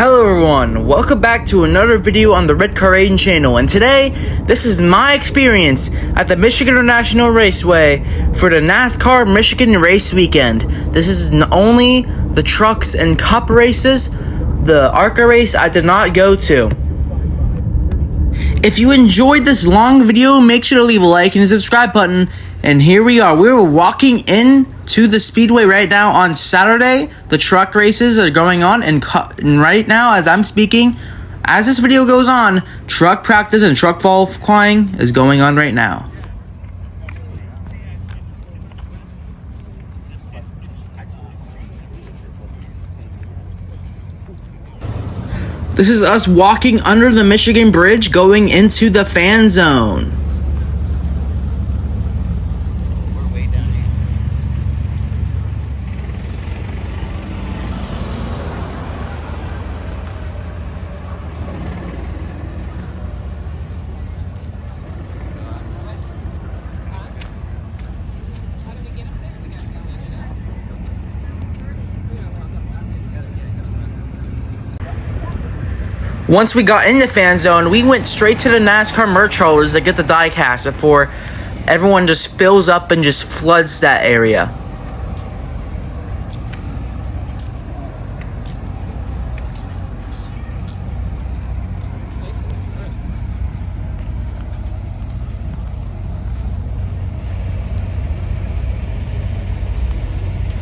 Hello everyone, welcome back to another video on the Red Car Aiden channel, and today, this is my experience at the Michigan International Raceway for the NASCAR Michigan Race Weekend. This is only the trucks and cup races. The ARCA race I did not go to. If you enjoyed this long video, make sure to leave a like and a subscribe button. And here we are. We're walking in to the Speedway right now on Saturday. The truck races are going on, and right now, as I'm speaking, as this video goes on, truck practice and truck qualifying is going on right now. This is us walking under the Michigan Bridge going into the fan zone. Once we got in the fan zone, we went straight to the NASCAR merch haulers to get the die cast before everyone just fills up and just floods that area.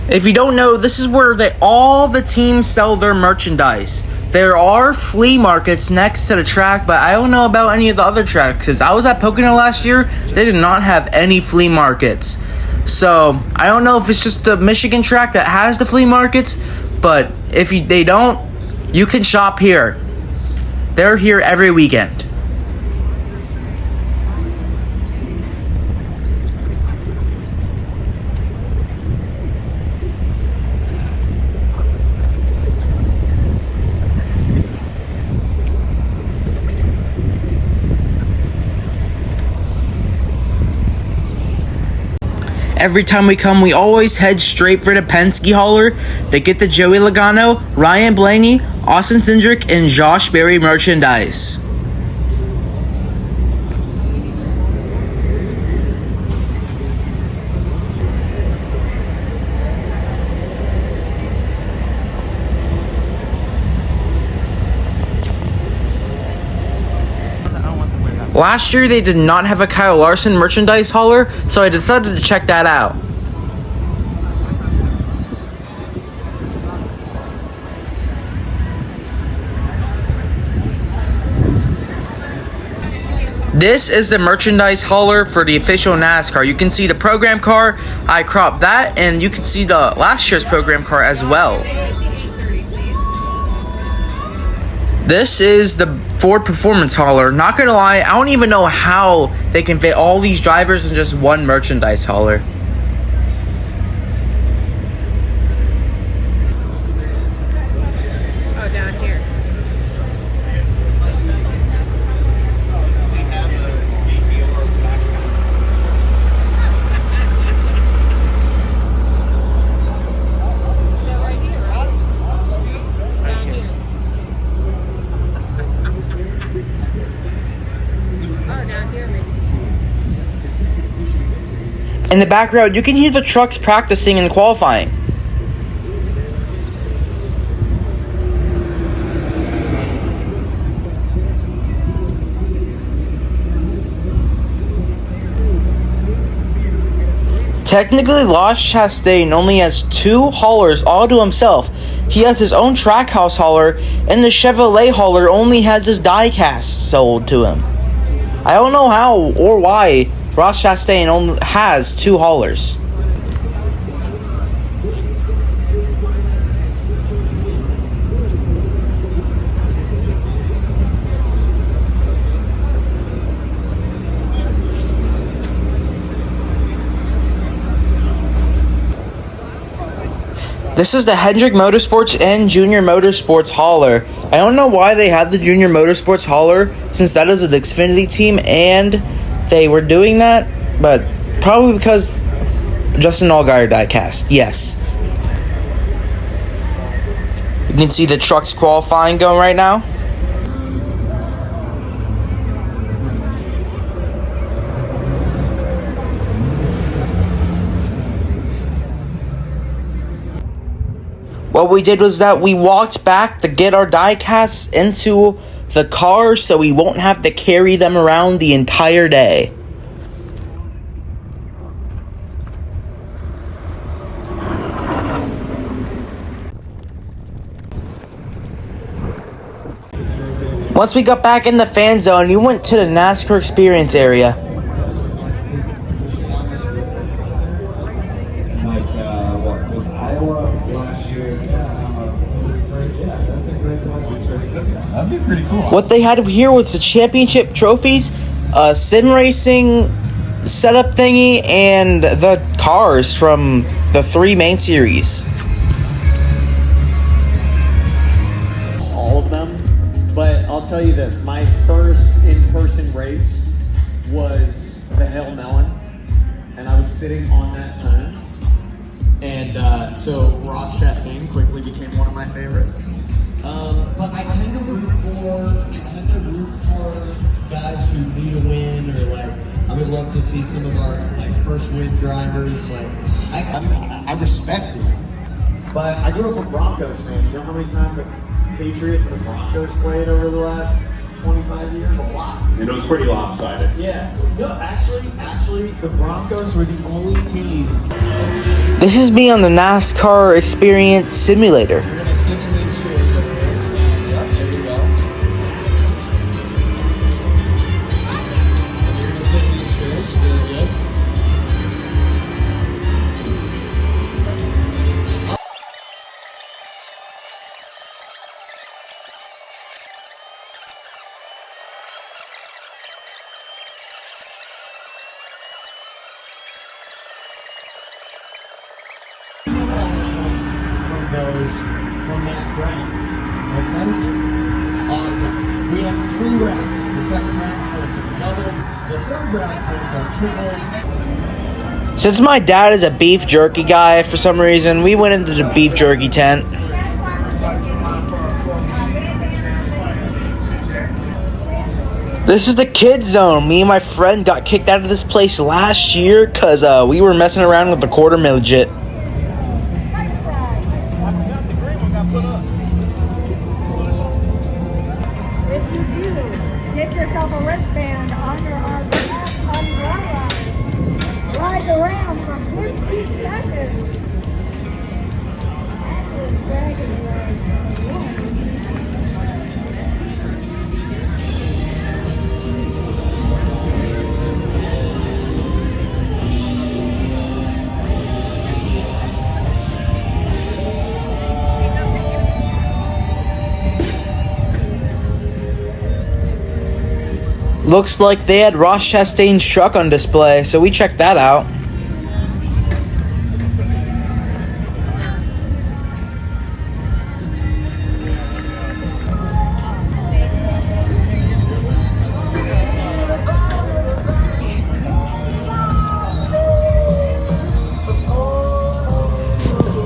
If you don't know, this is where all the teams sell their merchandise. There are flea markets next to the track, but I don't know about any of the other tracks. Because I was at Pocono last year, they did not have any flea markets. So, I don't know if it's just the Michigan track that has the flea markets, but if they don't, you can shop here. They're here every weekend. Every time we come, we always head straight for the Penske hauler. They get the Joey Logano, Ryan Blaney, Austin Cindric, and Josh Berry merchandise. Last year, they did not have a Kyle Larson merchandise hauler, so I decided to check that out. This is the merchandise hauler for the official NASCAR. You can see the program car. I cropped that, and you can see the last year's program car as well. This is the Ford Performance hauler. Not gonna lie, I don't even know how they can fit all these drivers in just one merchandise hauler. Oh, down here. In the background, you can hear the trucks practicing and qualifying. Technically, Ross Chastain only has two haulers all to himself. He has his own Trackhouse hauler, and the Chevrolet hauler only has his die-cast sold to him. I don't know how or why Ross Chastain only has two haulers. This is the Hendrick Motorsports and Junior Motorsports hauler. I don't know why they have the Junior Motorsports hauler, since that is an Xfinity team and they were doing that, but probably because Justin Allgaier diecast. Yes. You can see the trucks qualifying going right now. What we did was that we walked back to get our die casts into the car so we won't have to carry them around the entire day. Once we got back in the fan zone, we went to the NASCAR experience area. That'd be pretty cool. What they had here was the championship trophies, a sim racing setup thingy, and the cars from the 3 main series. All of them, but I'll tell you this: my first in-person race was the Hail Melon, and I was sitting on that turn, and so Ross Chastain quickly became one of my favorites. But I tend to root for guys who need a win, or like I would love to see some of our like first win drivers. Like I respect it, but I grew up a Broncos fan. You know how many times the Patriots and the Broncos played over the last 25 years? A lot. And it was pretty lopsided. Yeah. No, actually, the Broncos were the only team. This is me on the NASCAR experience simulator. We're gonna stick in these shoes over here. Yep, there you go. And you're gonna sit in these shoes. Really good. From that round. Make sense? Awesome. We have 3 rounds. The second round points are double. The third round points are triple. Since my dad is a beef jerky guy for some reason, we went into the beef jerky tent. This is the kids zone. Me and my friend got kicked out of this place last year because we were messing around with the quarter midget. Get yourself a wristband on your umbrella. Ride around for 15 seconds. Looks like they had Ross Chastain's truck on display, so we checked that out.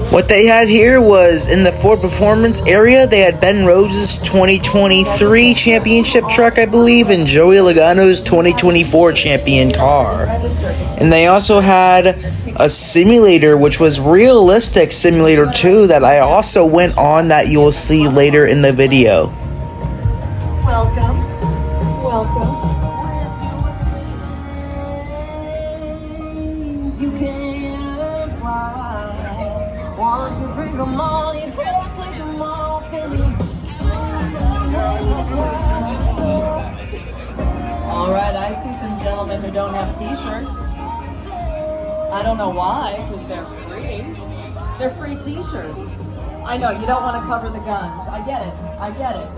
What they had here was in the Ford Performance area, they had Ben Rose's 2023 championship truck, I believe, and Joey Logano's 2024 champion car. And they also had a simulator, which was realistic simulator too, that I also went on that you will see later in the video. Welcome. You can't fly. Once you drink them all, you can't take them all. All right, I see some gentlemen who don't have t-shirts. I don't know why, because they're free. They're free t-shirts. I know, you don't want to cover the guns. I get it.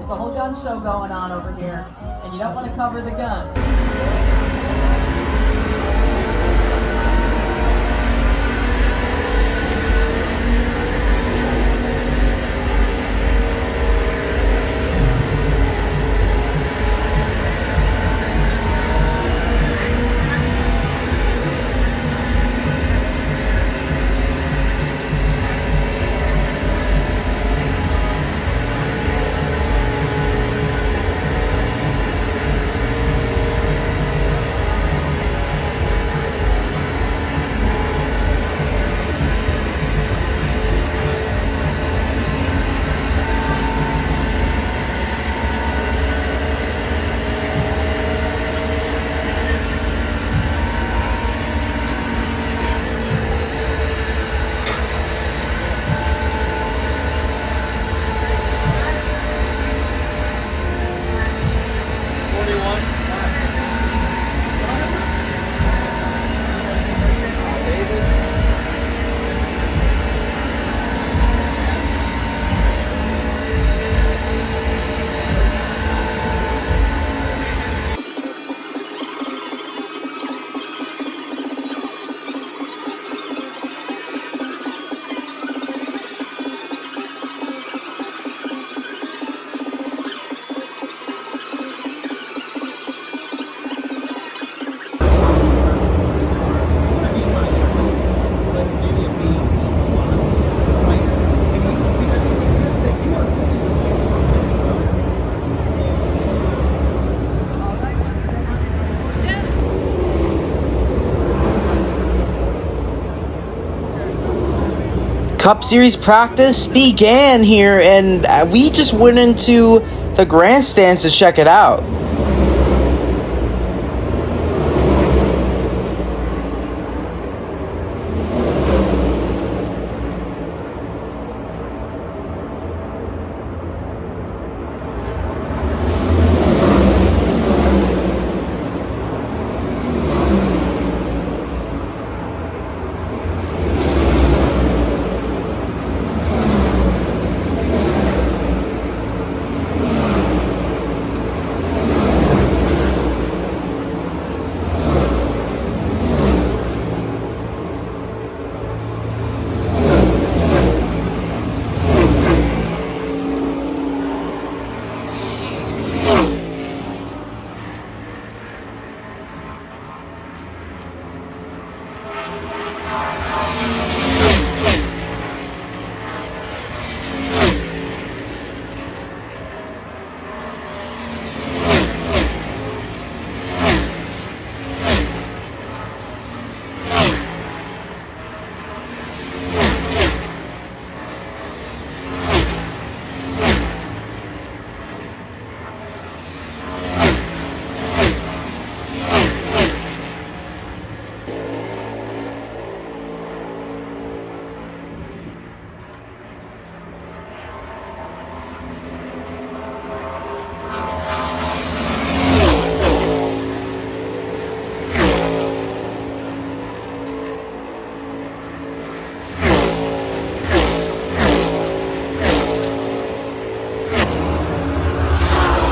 It's a whole gun show going on over here, and you don't want to cover the guns. Cup Series practice began here, and we just went into the grandstands to check it out.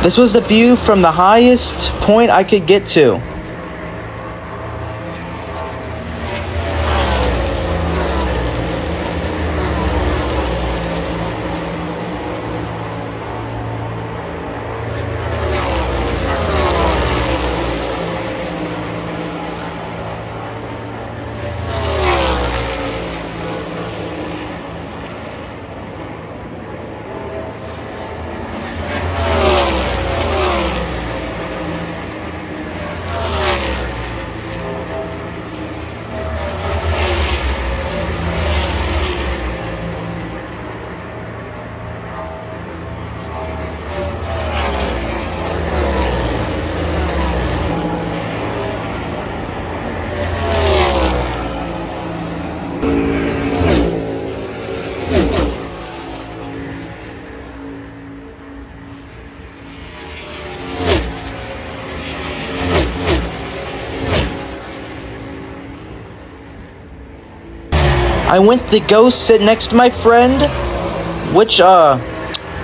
This was the view from the highest point I could get to. I went to go sit next to my friend, which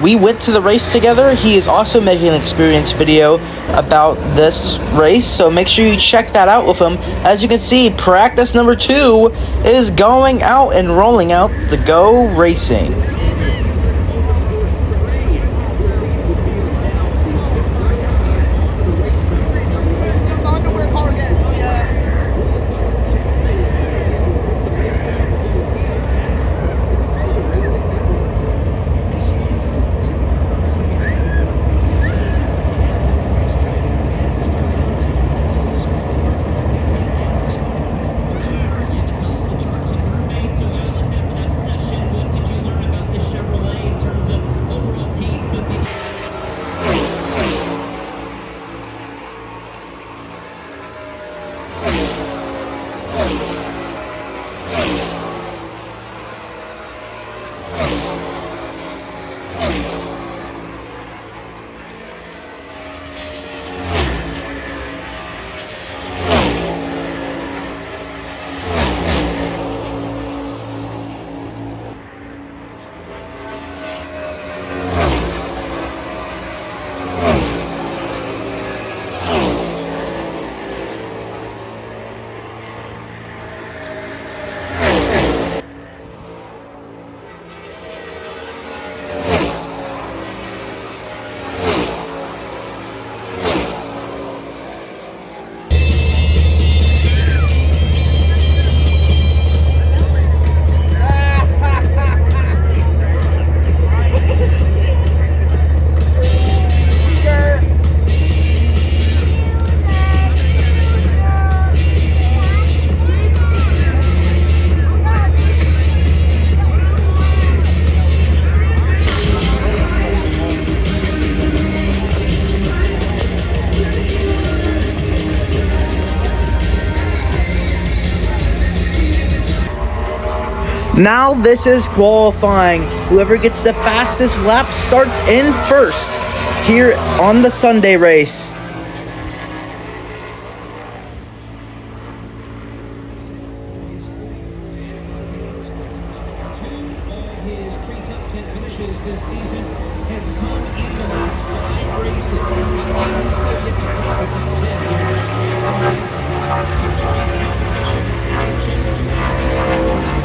we went to the race together. He is also making an experience video about this race, so make sure you check that out with him. As you can see, practice number 2 is going out and rolling out the Go Racing. Yeah, the top of the charts in Green Bay. So, let's after that session, what did you learn about the Now this is qualifying. Whoever gets the fastest lap starts in first here on the Sunday race. His 3 top 10 finishes this season has come in the last 5 races, and he's still yet to crack the top 10 here. This is future race competition. Change race accident.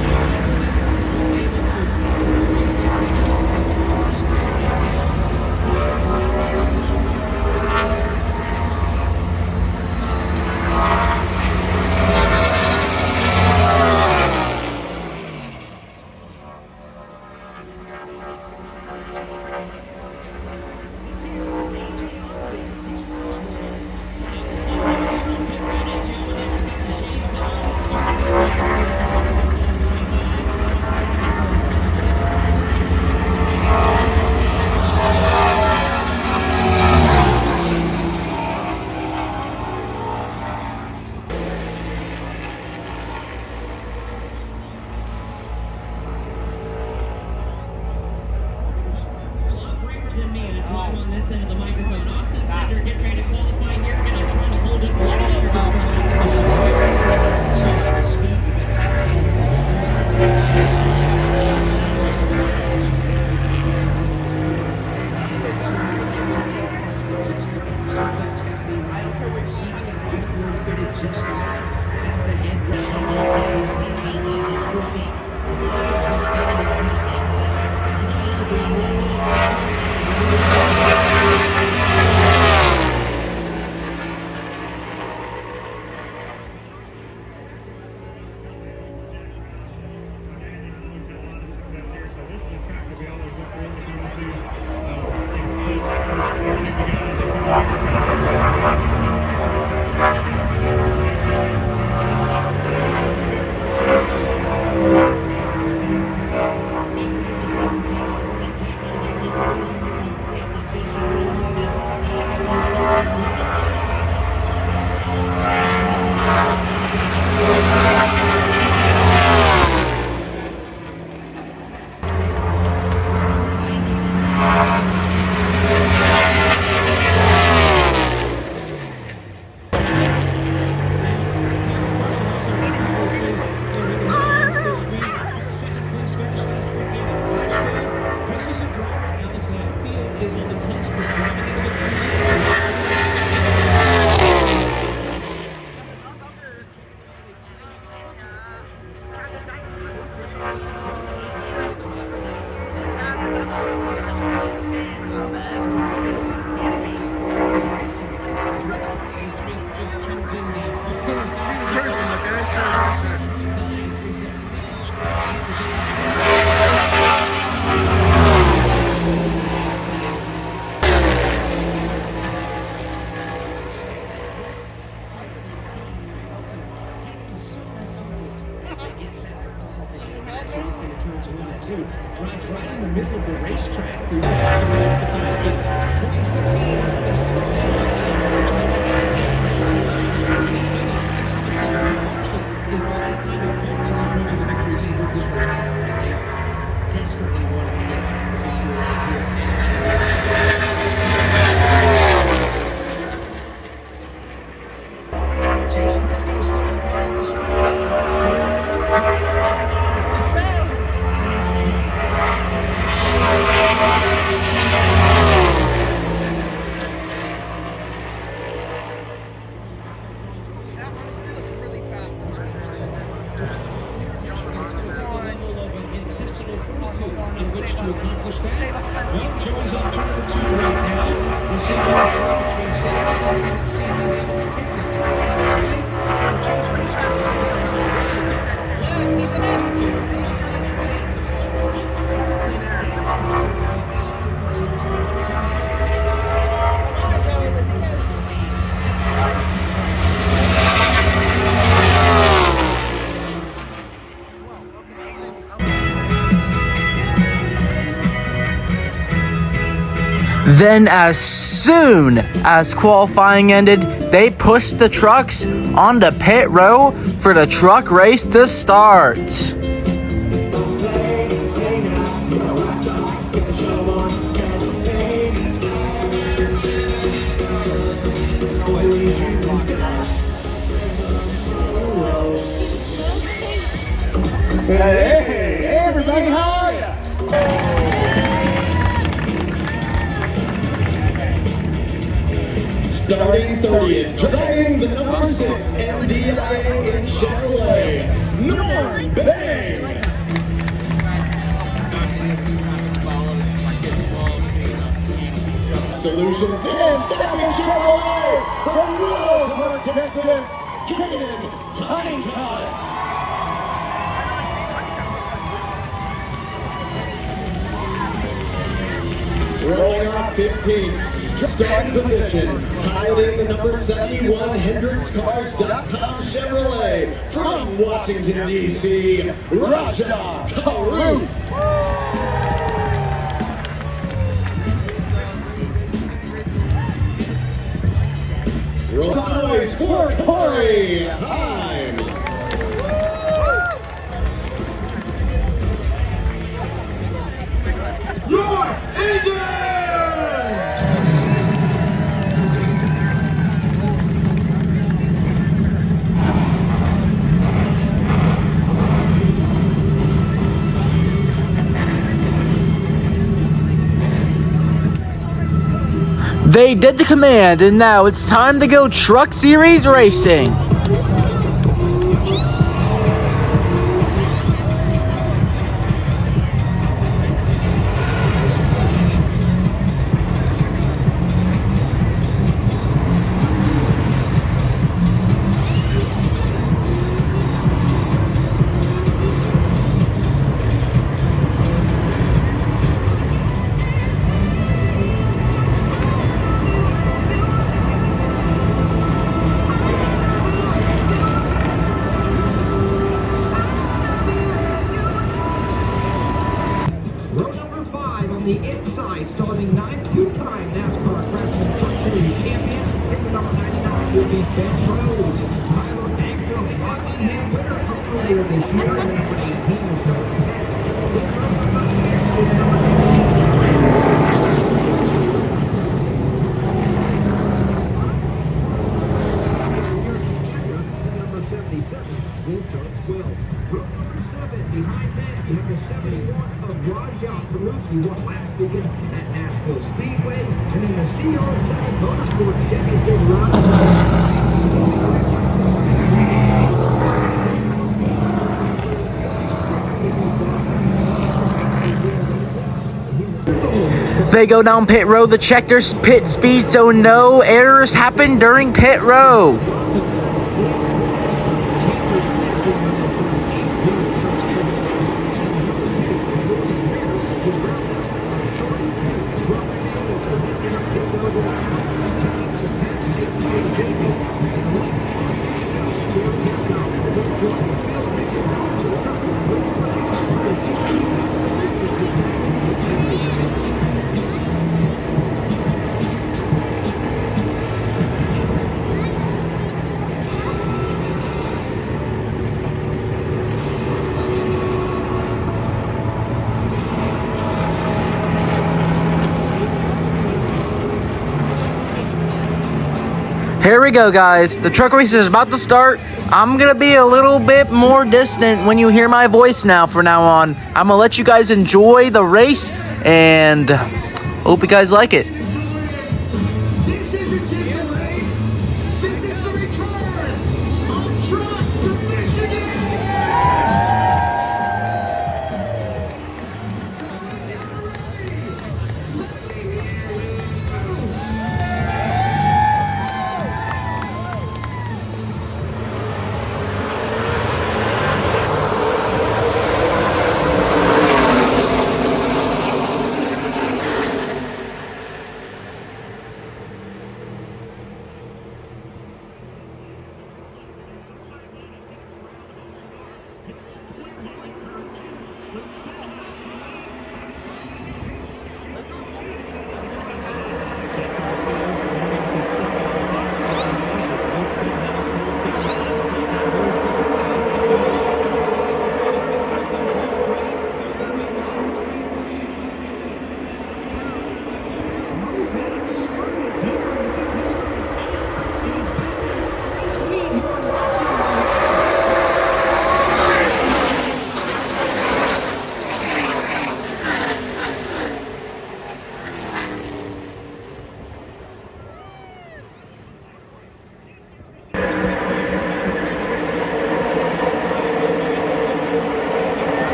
We're able to raise the tickets to keep surroundings and decisions. On this end of the microphone, Austin Center getting ready to qualify here. Going to try to hold it long enough for speed. You got to So this is a track that we always look forward to coming to. Drives right in the middle of the racetrack through that to be able to kind of get 2016 and 2017 is the last time that both times moving the victory lane with this racetrack. They desperately wanted to get Chase Briscoe starting the pass to in which to accomplish that. Well, Joey's up to number 2 right now. We'll see what the telemetry says and see if he's able to take that away from Chase Briscoe as he takes us away. With the speed so far, he's not in the Then as soon as qualifying ended, they pushed the trucks onto pit row for the truck race to start. Hey, everybody, how are ya? Starting 30th, driving the number 6 MDIA in Chevrolet, Norm Bay. Solutions and Staffing Chevrolet from Willow Park, Texas, Kaden Honeycutt. Rolling off 15, starting position, piloting the number 71 HendricksCars.com Chevrolet from Washington, D.C., Rasha Farouk. Roll noise for Corey Heim. Your agent! They did the command, and now it's time to go Truck Series racing. Row number 5 on the inside, starting 9th, two-time NASCAR Craftsman Truck Series champion. In the number 99 will be Ben Rose. Tyler Ankrum, Rockingham winner from earlier this year. And number 18 will start the set. With row number 6 with number 77 will start 12. Row number 7 behind them, you have the 71 of Raja Farouk, who won last weekend at Nashville Speedway, and then the CR7 Motorsports Chevy Silverado. They go down pit road to check their pit speed so no errors happen during pit road. Here we go, guys. The truck race is about to start. I'm gonna be a little bit more distant when you hear my voice now from now on. I'm gonna let you guys enjoy the race and hope you guys like it. This isn't just a race. This is the return of trucks to Michigan.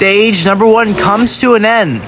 stage number 1 comes to an end.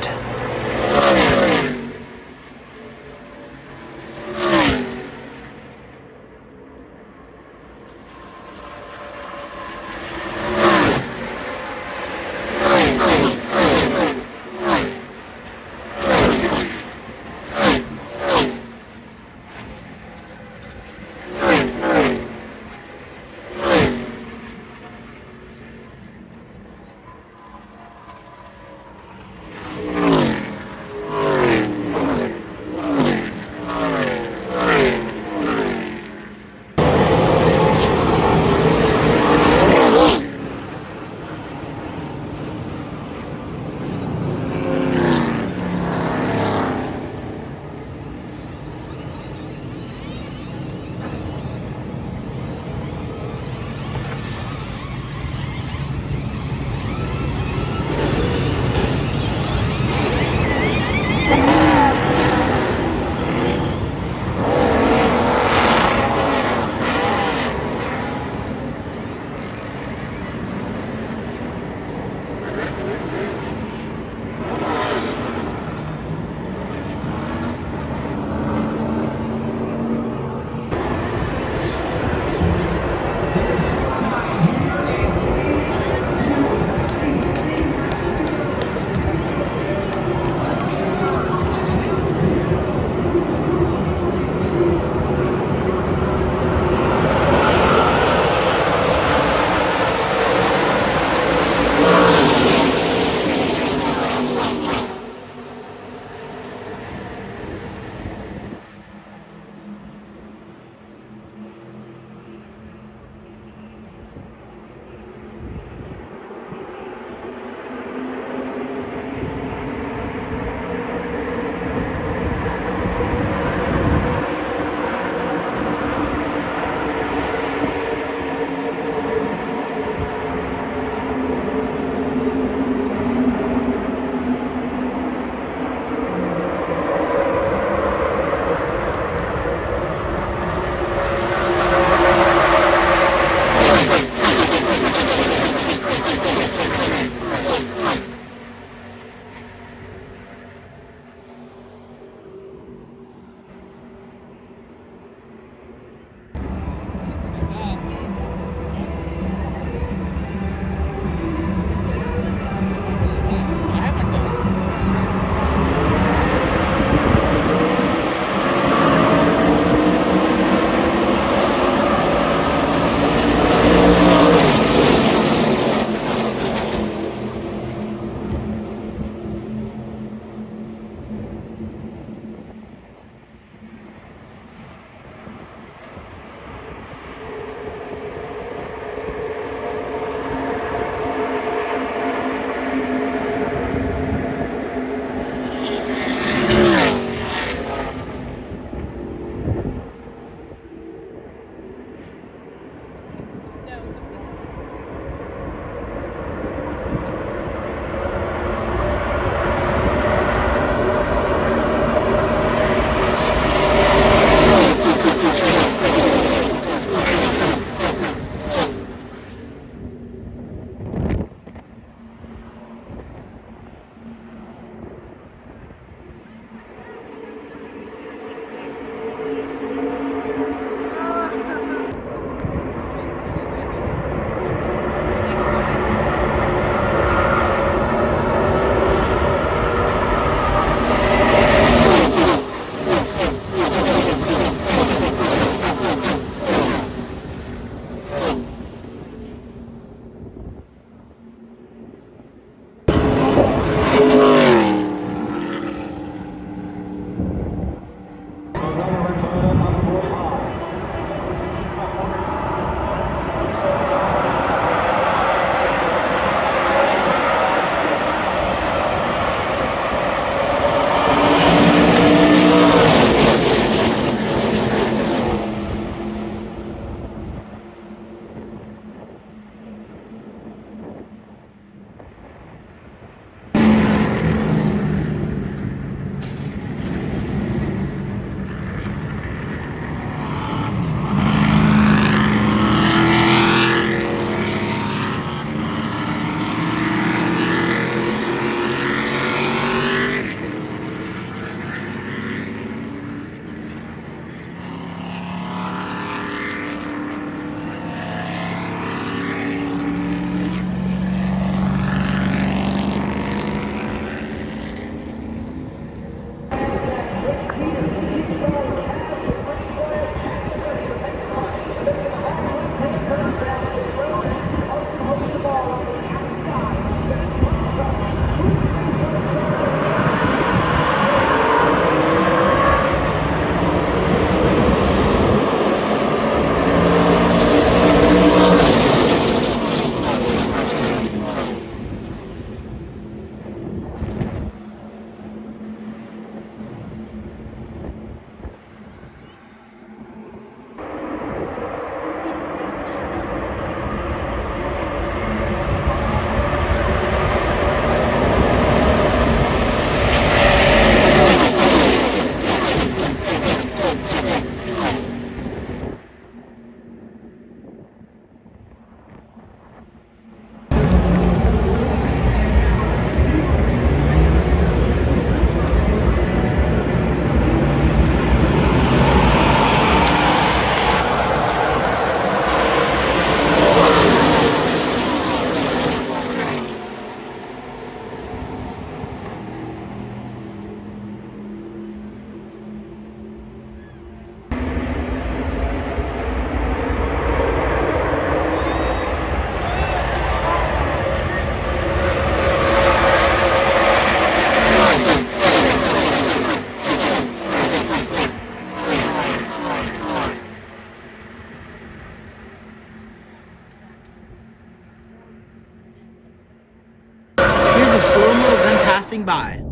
stopping by.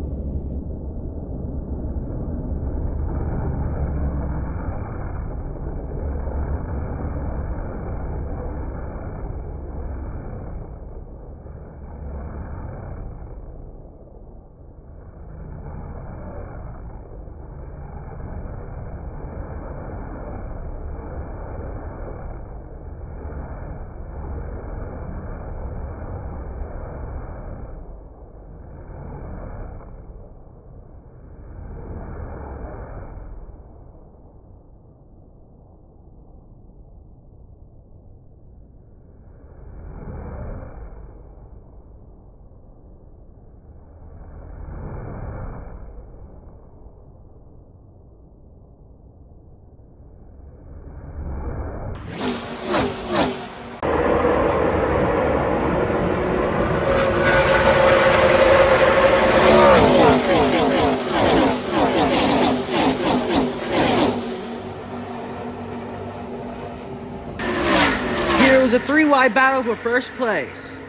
Here was a 3-wide battle for first place.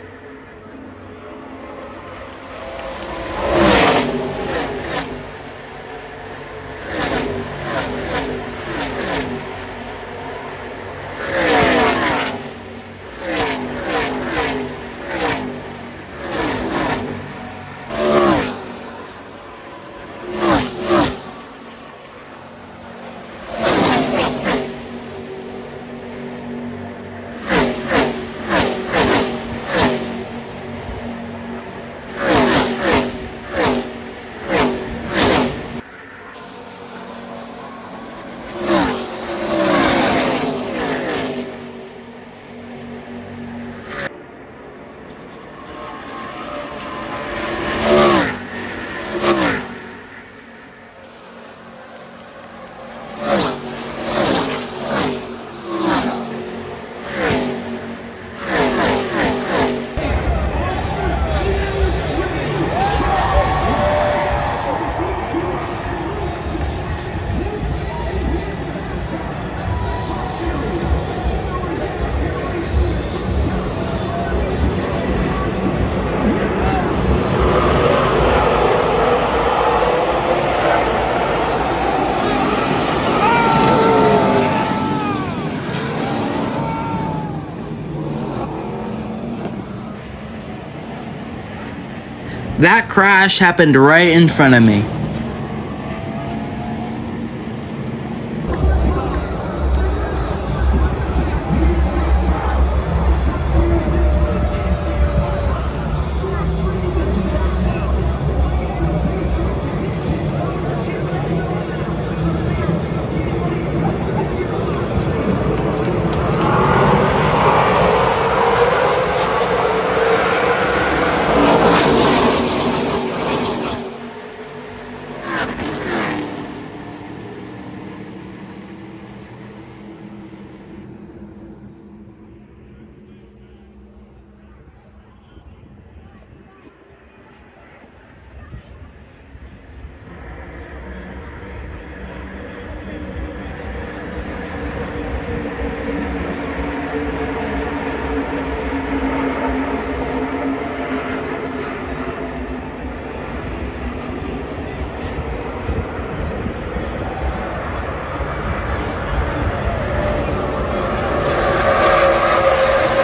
That crash happened right in front of me.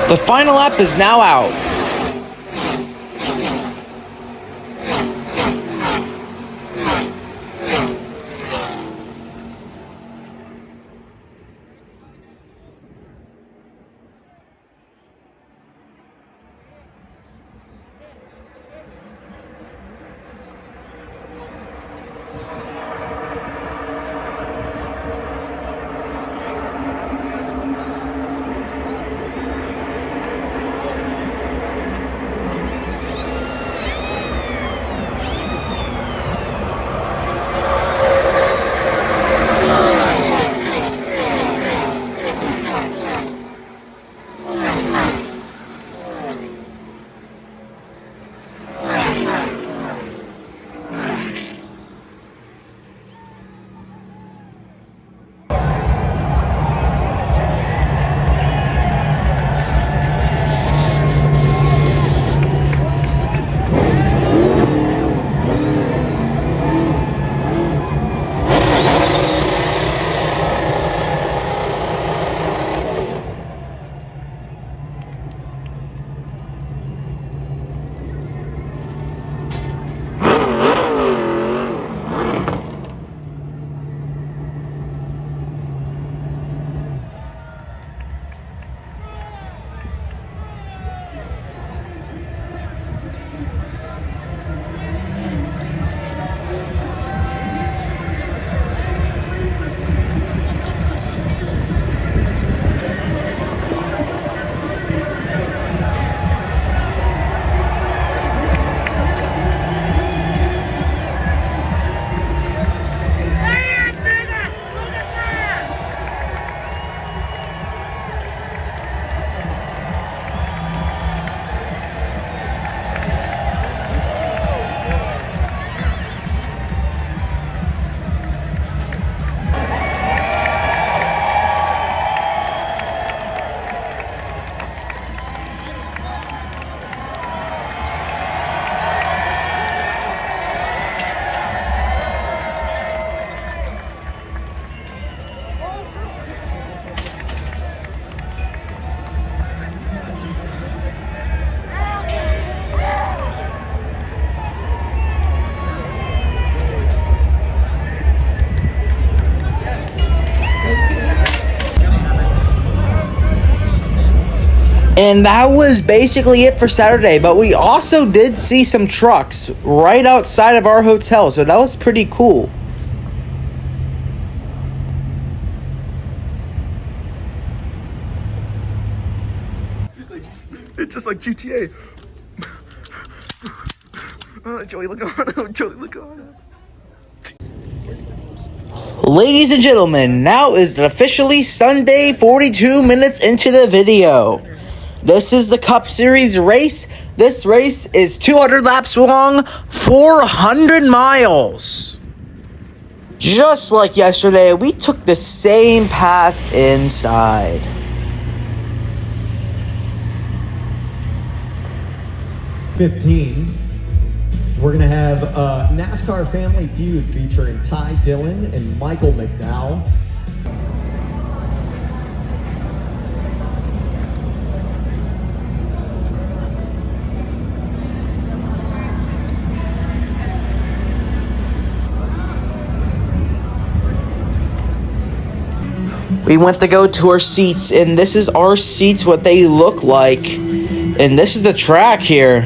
The final lap is now out. And that was basically it for Saturday, but we also did see some trucks right outside of our hotel, so that was pretty cool. It's just like GTA. Joey Logano, Joey Logano. Ladies and gentlemen, now is officially Sunday, 42 minutes into the video. This is the Cup Series race. This race is 200 laps long, 400 miles. Just like yesterday, we took the same path inside. We're going to have a NASCAR Family Feud featuring Ty Dillon and Michael McDowell. We went to go to our seats, and this is our seats, what they look like. And this is the track here.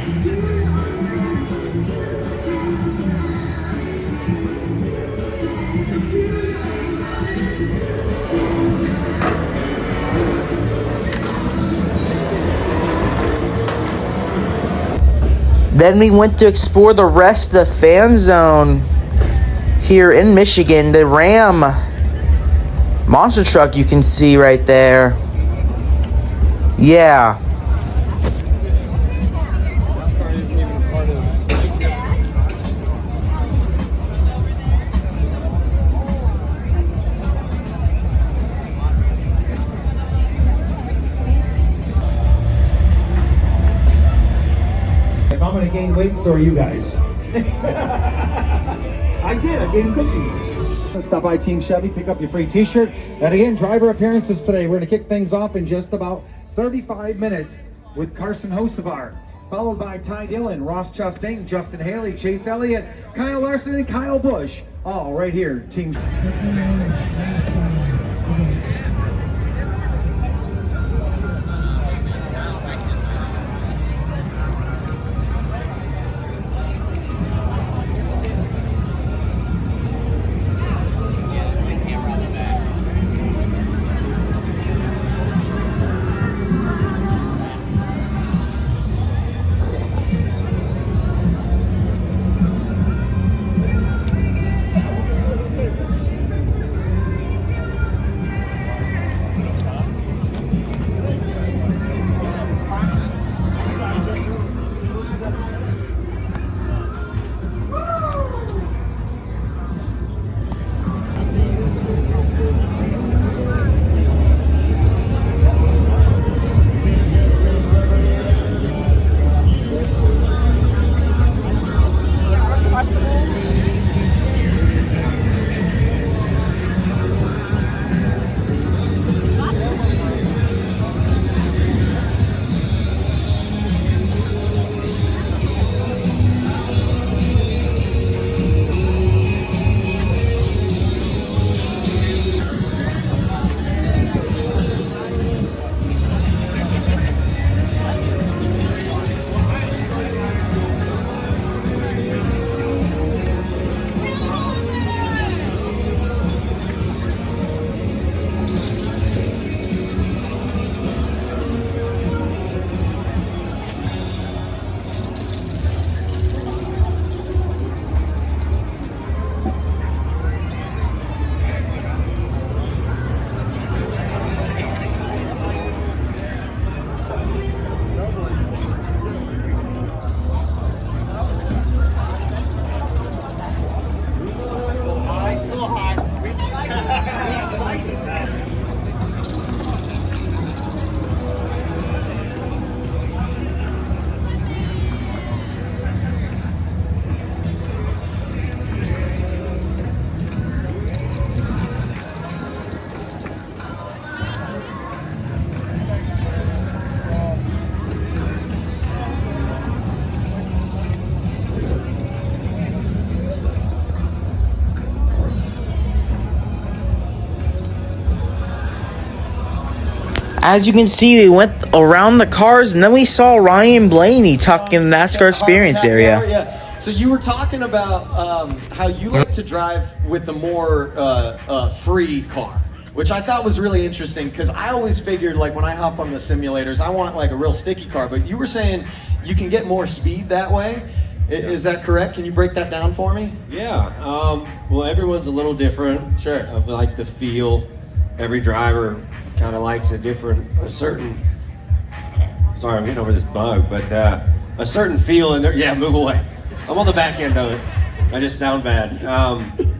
Then we went to explore the rest of the fan zone here in Michigan. The Ram monster truck you can see right there. Yeah. I'm gonna gain weight, so are you guys. I did, I gained cookies. Stop by Team Chevy, pick up your free t-shirt. And again, driver appearances today. We're gonna kick things off in just about 35 minutes with Carson Hocevar, followed by Ty Dillon, Ross Chastain, Justin Haley, Chase Elliott, Kyle Larson, and Kyle Busch. All right here, Team. As you can see, we went around the cars, and then we saw Ryan Blaney talking in the NASCAR experience area. Yeah. So you were talking about how you like to drive with the more free car, which I thought was really interesting because I always figured like when I hop on the simulators, I want like a real sticky car. But you were saying you can get more speed that way. Is that correct? Can you break that down for me? Yeah. Well, everyone's a little different. Sure. Of like the feel. Every driver kind of likes a certain. Sorry, I'm getting over this bug, but a certain feel in there. Yeah, move away. I'm on the back end of it. I just sound bad.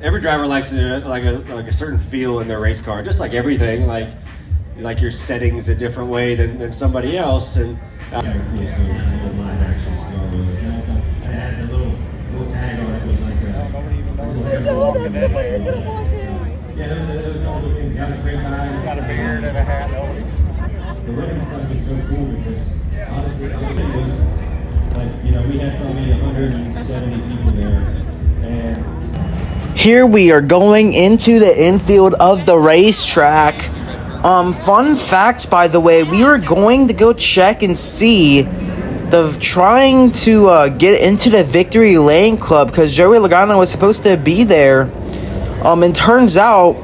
Every driver likes like a certain feel in their race car, just like everything. Like your settings a different way than somebody else, and. I had a little tag on it. It was like yeah, there was a couple of things. You had a great time. Got a beard and a hat. The running stuff is so cool because honestly, it was like, you know, we had probably 170 people there, and Here we are going into the infield of the racetrack. Fun fact, by the way, we were going to go check and see trying to get into the Victory Lane Club because Joey Logano was supposed to be there. And turns out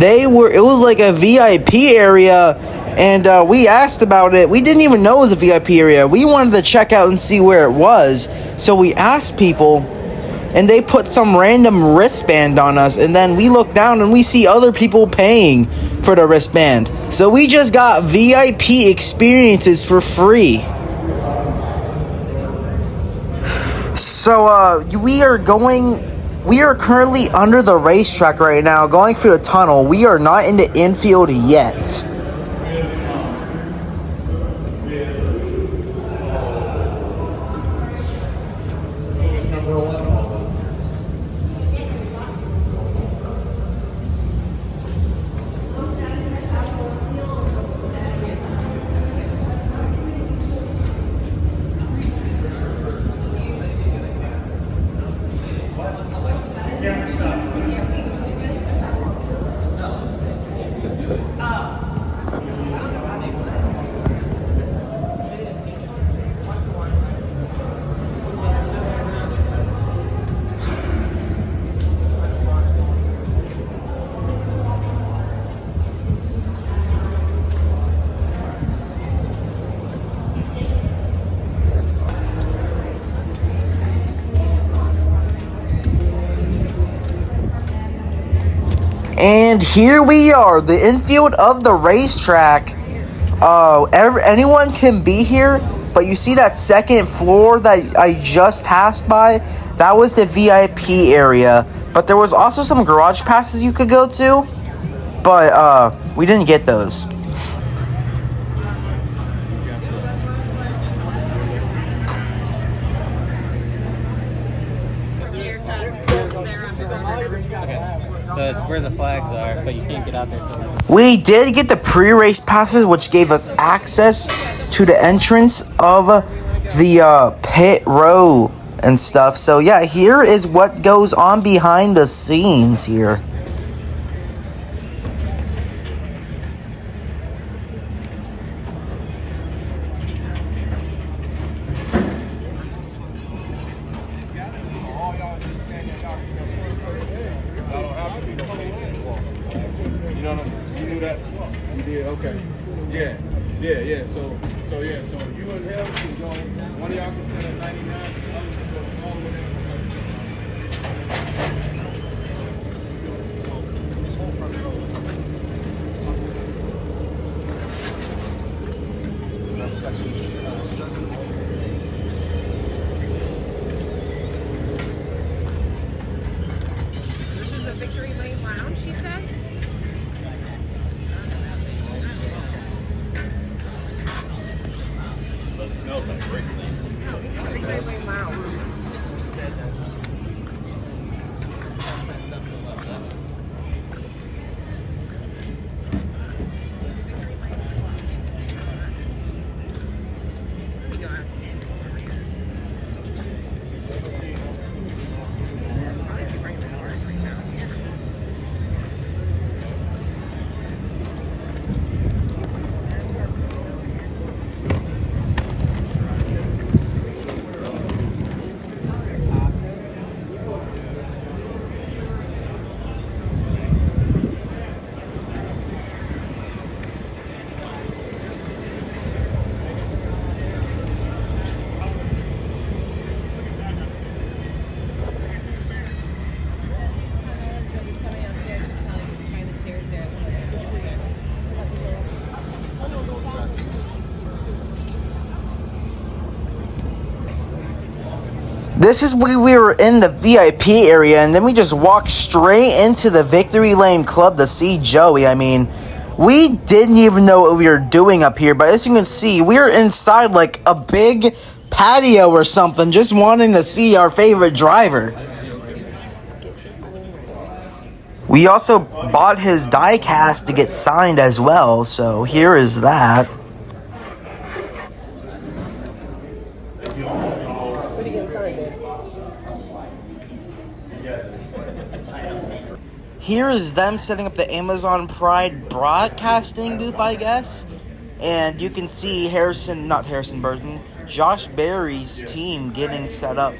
it was like a VIP area, and we asked about it. We didn't even know it was a VIP area. We wanted to check out and see where it was, so we asked people, and they put some random wristband on us, and then we look down and we see other people paying for the wristband. So we just got VIP experiences for free. So we are currently under the racetrack right now, going through the tunnel. We are not in the infield yet. And here we are, the infield of the racetrack. Anyone can be here, but you see that second floor that I just passed by? That was the VIP area. But there was also some garage passes you could go to, but we didn't get those. So it's where the flags are, but you can't get out there till then. We did get the pre-race passes, which gave us access to the entrance of the pit row and stuff. So yeah, here is what goes on behind the scenes here. You know what I'm saying? You knew that? You did? Okay. Yeah. So you and him can go, one of y'all can stand at 99, the other can go all the way down to this whole front row. That's section. This is the Victory Lane Lounge, she said? But it smells like great thing. No, it's the Victory Lane Lounge. This is where we were in the VIP area, and then we just walked straight into the Victory Lane Club to see Joey. I mean, we didn't even know what we were doing up here, but as you can see, we are inside like a big patio or something, just wanting to see our favorite driver. We also bought his die cast to get signed as well, so here is that. Here is them setting up the Amazon Pride broadcasting booth, I guess. And you can see Josh Berry's team getting set up.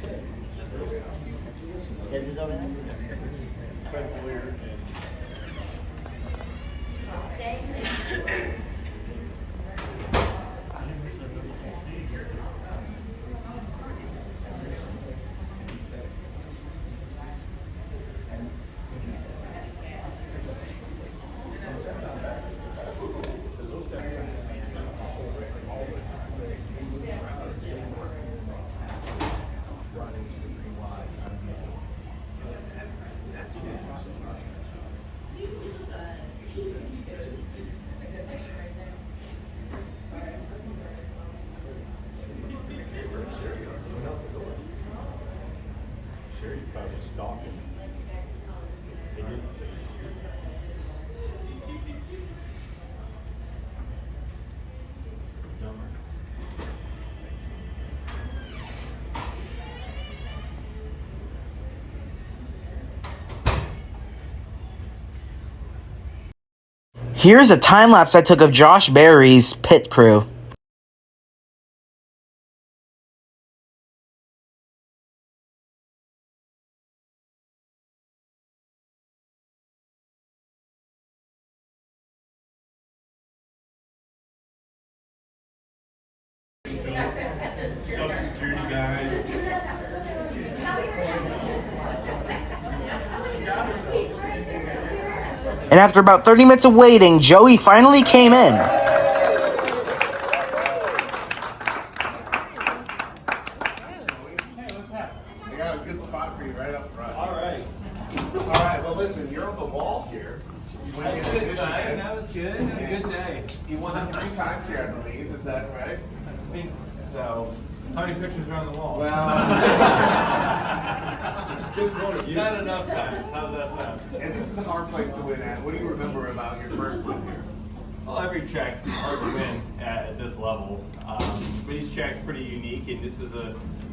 Here's a time lapse I took of Josh Berry's pit crew. Security guys. And after about 30 minutes of waiting, Joey finally came in. I got a good spot for you right up front. All right. Well, listen, you're on the wall here. You went in Michigan. That was good. That was a good day. You won it 3 times here, I believe. Is that right? I think so. How many pictures are on the wall? Well, just one of you. Not enough times. How's that sound? And this is a hard place to win at. What do you remember about your first win here? Well, every track's hard to win at this level. But each track's pretty unique, and this is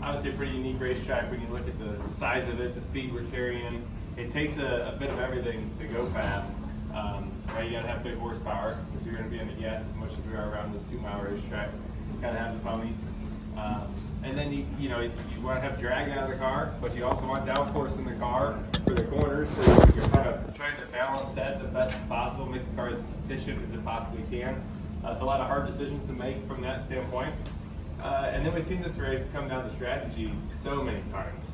obviously a pretty unique racetrack when you look at the size of it, the speed we're carrying. It takes a bit of everything to go fast. Right, you gotta have big horsepower if you're gonna be on the gas as much as we are around this 2-mile racetrack. You gotta have the ponies. And then you want to have drag out of the car, but you also want downforce in the car for the corners. So you're kind of trying to balance that the best as possible, make the car as efficient as it possibly can. So a lot of hard decisions to make from that standpoint. And then we've seen this race come down to strategy so many times.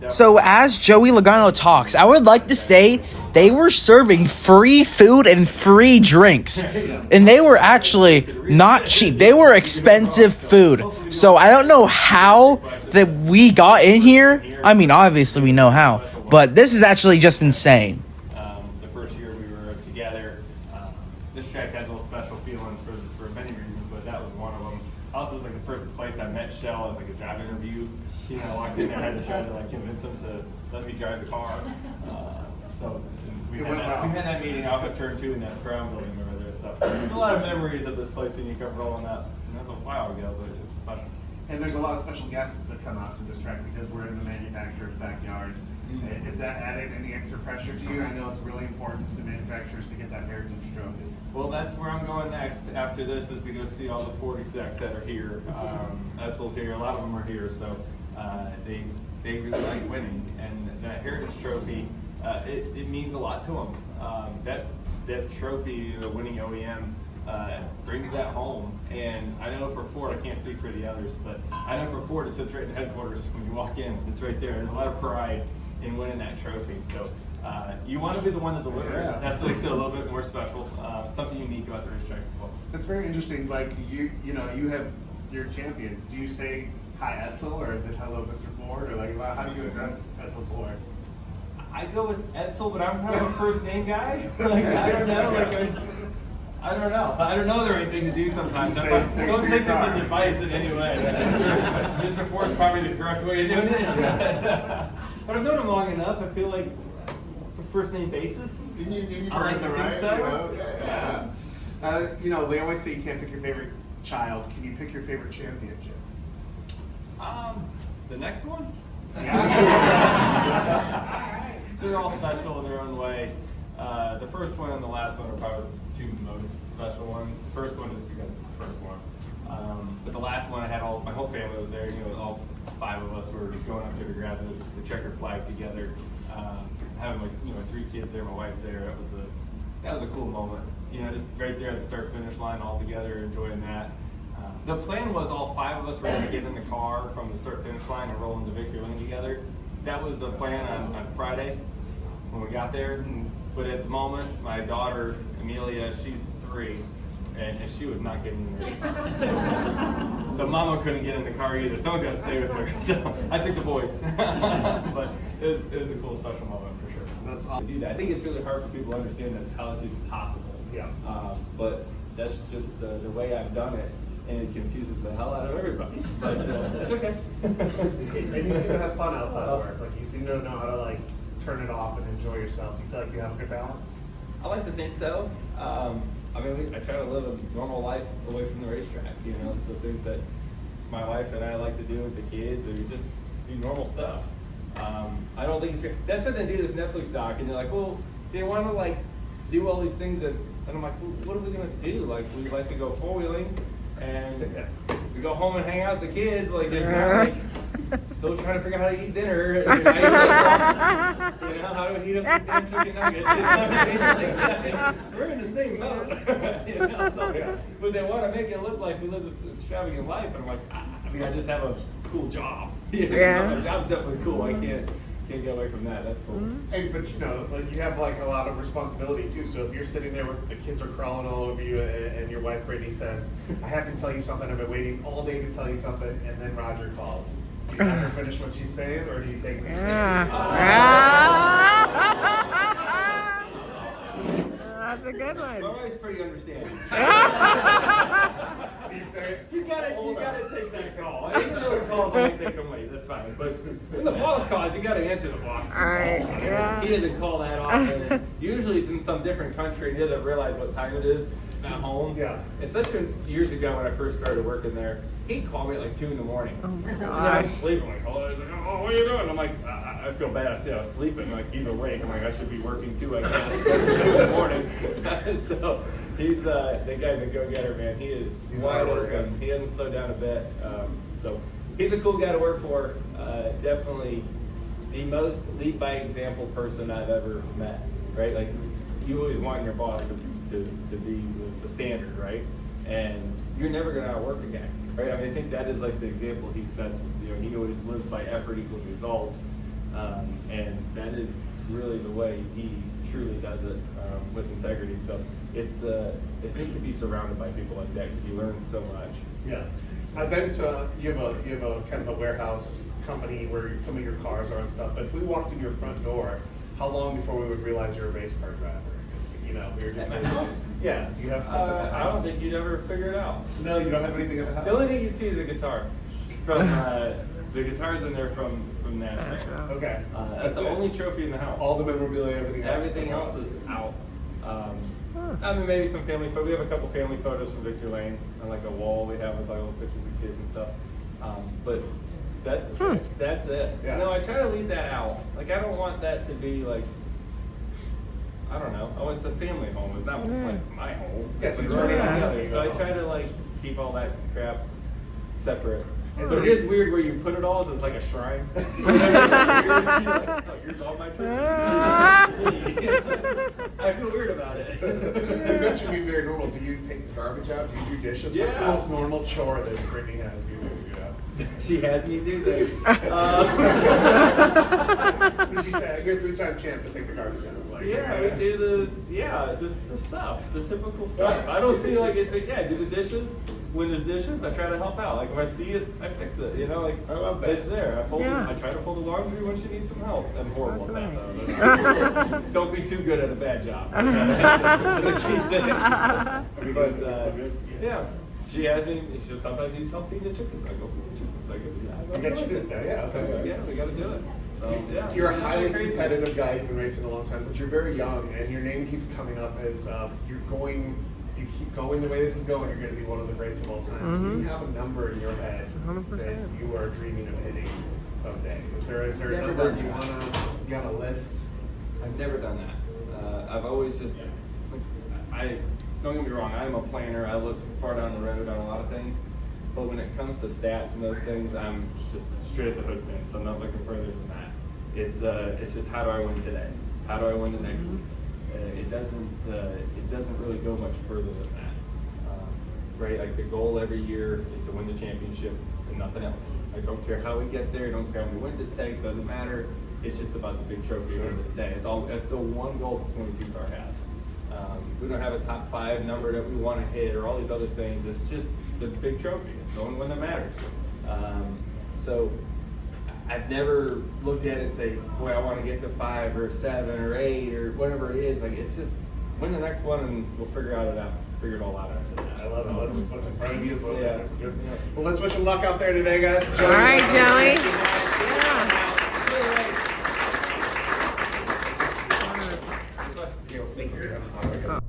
So as Joey Logano talks, I would like to say they were serving free food and free drinks. And they were actually not cheap. They were expensive food. So I don't know how that we got in here. I mean, obviously we know how. But this is actually just insane. The first year we were together, this track has a little special feeling for many reasons, but that was one of them. Also, it was like the first place I met Shell as like a job interview. I walked in there, I had to try to convince him to let me drive the car. So we had that meeting off at Turn 2 in that Crown building over there. So there's a lot of memories of this place when you come rolling up. And that was a while ago, but it's special. And there's a lot of special guests that come out to this track because we're in the manufacturer's backyard. Mm-hmm. Is that added any extra pressure to you? I know it's really important to the manufacturers to get that heritage trophy. Well, that's where I'm going next. After this is to go see all the Ford execs that are here. Edsell's here, a lot of them are here, so they really like winning. And that heritage trophy, it means a lot to them. That trophy, the winning OEM, brings that home. And I know for Ford, I can't speak for the others, but I know for Ford, it sits right in the headquarters when you walk in. It's right there. There's a lot of pride in winning that trophy. So you want to be the one to deliver. Yeah. That's makes it a little bit more special. Something unique about the racetrack as well. That's very interesting. Like you have your champion. Do you say hi Edsel, or is it hello Mr. Ford, or like how do you address Edsel Ford? I go with Edsel, but I'm kind of a first name guy. Like I don't know, I don't know. I don't know the right thing to do sometimes. Don't take this as advice in any way. Mr. Ford's probably the correct way of doing it. But I've known him long enough. I feel like for first name basis. You've I like earned to the think right. so. You know, they always say you can't pick your favorite child. Can you pick your favorite championship? The next one? Yeah. They're all special in their own way. The first one and the last one are probably the two most special ones. The first one is because it's the first one. But the last one, I had my whole family was there. You know, all 5 of us were going up there to grab the checkered flag together. Having 3 kids there, my wife there. That was a cool moment. You know, just right there at the start finish line all together, enjoying that. The plan was all 5 of us were going to get in the car from the start finish line and roll into victory lane together. That was the plan on Friday when we got there. But at the moment, my daughter Amelia, she's 3, and she was not getting in there. So Mama couldn't get in the car either. Someone's got to stay with her. So I took the boys. But it was a cool, special moment for sure. That's awesome. To do that, I think it's really hard for people to understand that how it's even possible. Yeah. But that's just the way I've done it, and it confuses the hell out of everybody. But that's okay. And you seem to have fun outside of work. Like you seem to know how to like turn it off and enjoy yourself. Do you feel like you have a good balance? I like to think so. I mean, I try to live a normal life away from the racetrack. You know, so things that my wife and I like to do with the kids, or just do normal stuff. I don't think it's. That's what they do this Netflix doc, and they're like, well, they want to like do all these things that, and I'm like, well, what are we gonna do? Like, we like to go 4-wheeling, and we go home and hang out with the kids. Like, there's not like. Still trying to figure out how to eat dinner. You know, how to heat up these damn chicken nuggets. We're in the same boat. You know, so, but they want to make it look like we live this extravagant life, and I'm like, I mean, I just have a cool job. You know, my job's definitely cool. I can't get away from that. That's cool. Hey, but you know, like you have like a lot of responsibility too. So if you're sitting there with the kids are crawling all over you, and your wife Brittany says, "I have to tell you something. I've been waiting all day to tell you something," and then Roger calls. Do you let her finish what she's saying, or do you take? That's a good one. My wife's pretty understanding. Do you say? You gotta take that call. Even though the calls I make they come late, that's fine. But when the boss calls, you gotta answer the boss. He doesn't call that often. Usually he's in some different country and he doesn't realize what time it is at home. Yeah. Especially years ago when I first started working there, he'd call me at like 2 in the morning. Oh my And then I'm gosh. sleeping like, he's like, oh, what are you doing? I'm like, I feel bad. I said I was sleeping. Like, he's awake. I'm like, I should be working too, I guess. 2 in the morning. So he's that guy's a go-getter, man. He's wide open. He hasn't slowed down a bit. So he's a cool guy to work for. Definitely the most lead by example person I've ever met. Right? Like, you always want your boss to be the standard, right? And you're never going to outwork a guy, right? I mean, I think that is like the example he sets. Is, you know, he always lives by effort equals results, and that is really the way he truly does it with integrity. So it's neat to be surrounded by people like that because you learn so much. Yeah, I've been to you have a kind of a warehouse company where some of your cars are and stuff. But if we walked in your front door, how long before we would realize you're a race car driver? You know, we were just At my house? Yeah. Do you have stuff at the house? I don't think you'd ever figure it out. No, you don't have anything at the house. The only thing you'd see is a guitar. From the guitar's in there from NASCAR. Okay. That's the only trophy in the house. All the memorabilia, Everything else is out. I mean, maybe some family photos. We have a couple family photos from Victory Lane on like a wall we have with like little pictures of kids and stuff. But that's it. Yeah. No, I try to leave that out. Like, I don't want that to be like, I don't know. Oh, it's a family home. It's not like my home. Yeah, so It's you turn it on. together. So I try to like keep all that crap separate. So it is weird where you put it all as it's like a shrine. Here's all my trophies. I feel weird about it. You mentioned being very normal. Do you take the garbage out? Do you do dishes? Yeah. What's the most normal chore that Brittany has you do? She has me do things. She said, "You're a 3-time champ to take the garbage out." Like, Yeah, we do the stuff, the typical stuff. I don't see like it's like, do the dishes. when there's dishes, I try to help out. Like if I see it, I fix it. You know, like I love that. it's there. I fold Yeah. it. I try to fold the laundry when she needs some help. I'm horrible That's at that though. Don't be too good at a bad job. That's a key thing. But, yeah. She has me. She sometimes needs help feeding the chickens. I go feed the chickens. I go. Yeah, I go You got do it. chickens now, yeah. Okay. Yeah, we got to do it. So, yeah. You're a It's highly crazy. competitive guy. You've been racing a long time, but you're very young, and your name keeps coming up as you're going. You keep going the way this is going. You're going to be one of the greats of all time. Do you have a number in your head 100%. that you are dreaming of hitting someday? Is there a Never number done you that. you on a list? I've never done that. I've always just, don't get me wrong, I'm a planner. I look far down the road on a lot of things. But when it comes to stats and those things, I'm just straight at the hook fence. I'm not looking further than that. It's just how do I win today? How do I win the next week? It doesn't really go much further than that. Right? Like the goal every year is to win the championship and nothing else. I don't care how we get there. Don't care how many wins it takes. Doesn't matter. It's just about the big trophy at the end of the day. That's the one goal the 22 car has. We don't have a top 5 number that we want to hit or all these other things. It's just the big trophy. It's the only one that matters. So I've never looked at it and say, boy, I want to get to 5 or 7 or 8 or whatever it is. Like it's just win the next one and we'll figure it all out after that. I love it. What's in front of you is what Yeah. matters. Good. Well, let's wish him luck out there today, guys. All right, Joey.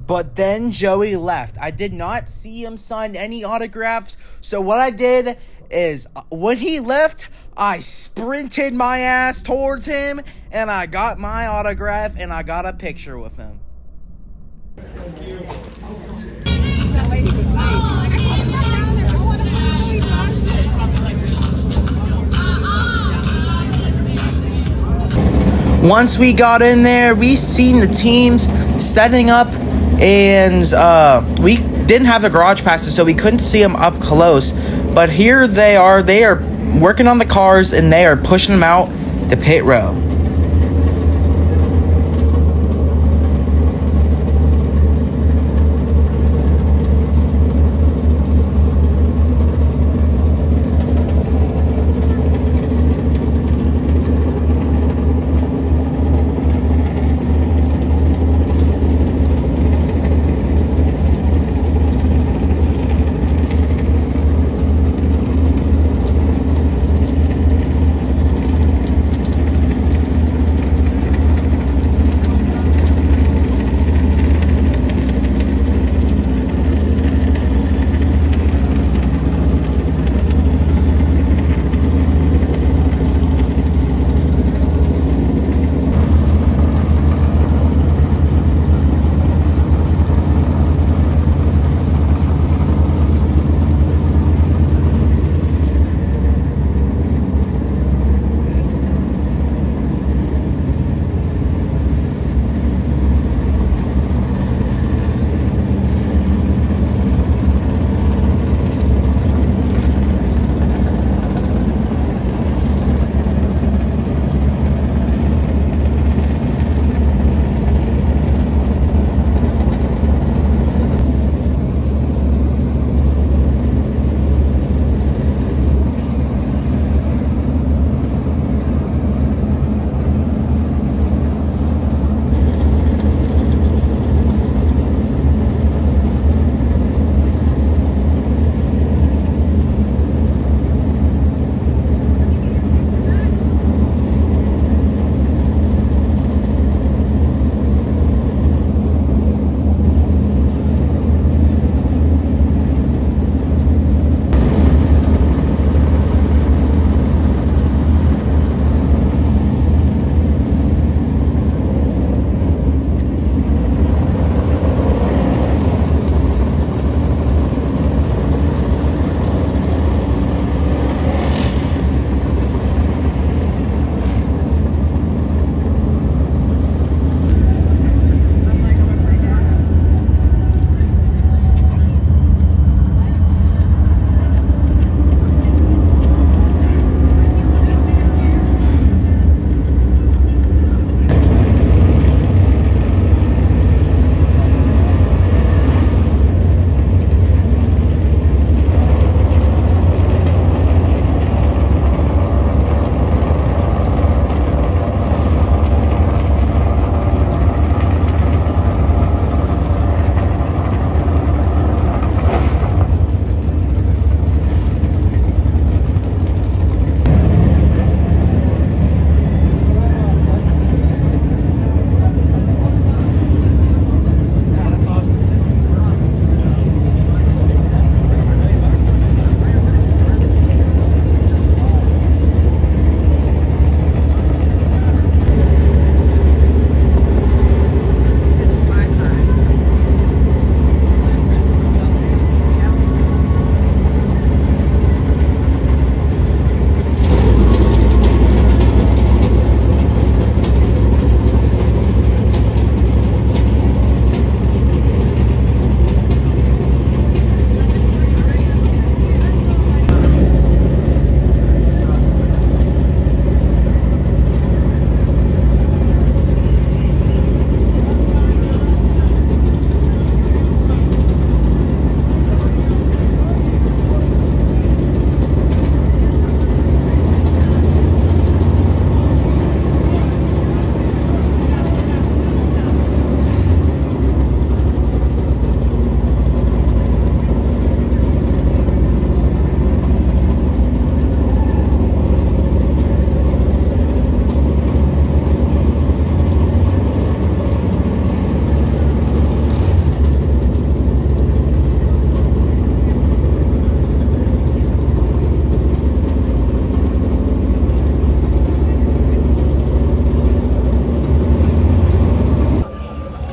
But then Joey left. I did not see him sign any autographs. So what I did is when he left, I sprinted my ass towards him and I got my autograph and I got a picture with him. Once we got in there, we seen the teams setting up, and we didn't have the garage passes, so we couldn't see them up close. But here they are working on the cars, and they are pushing them out the pit row.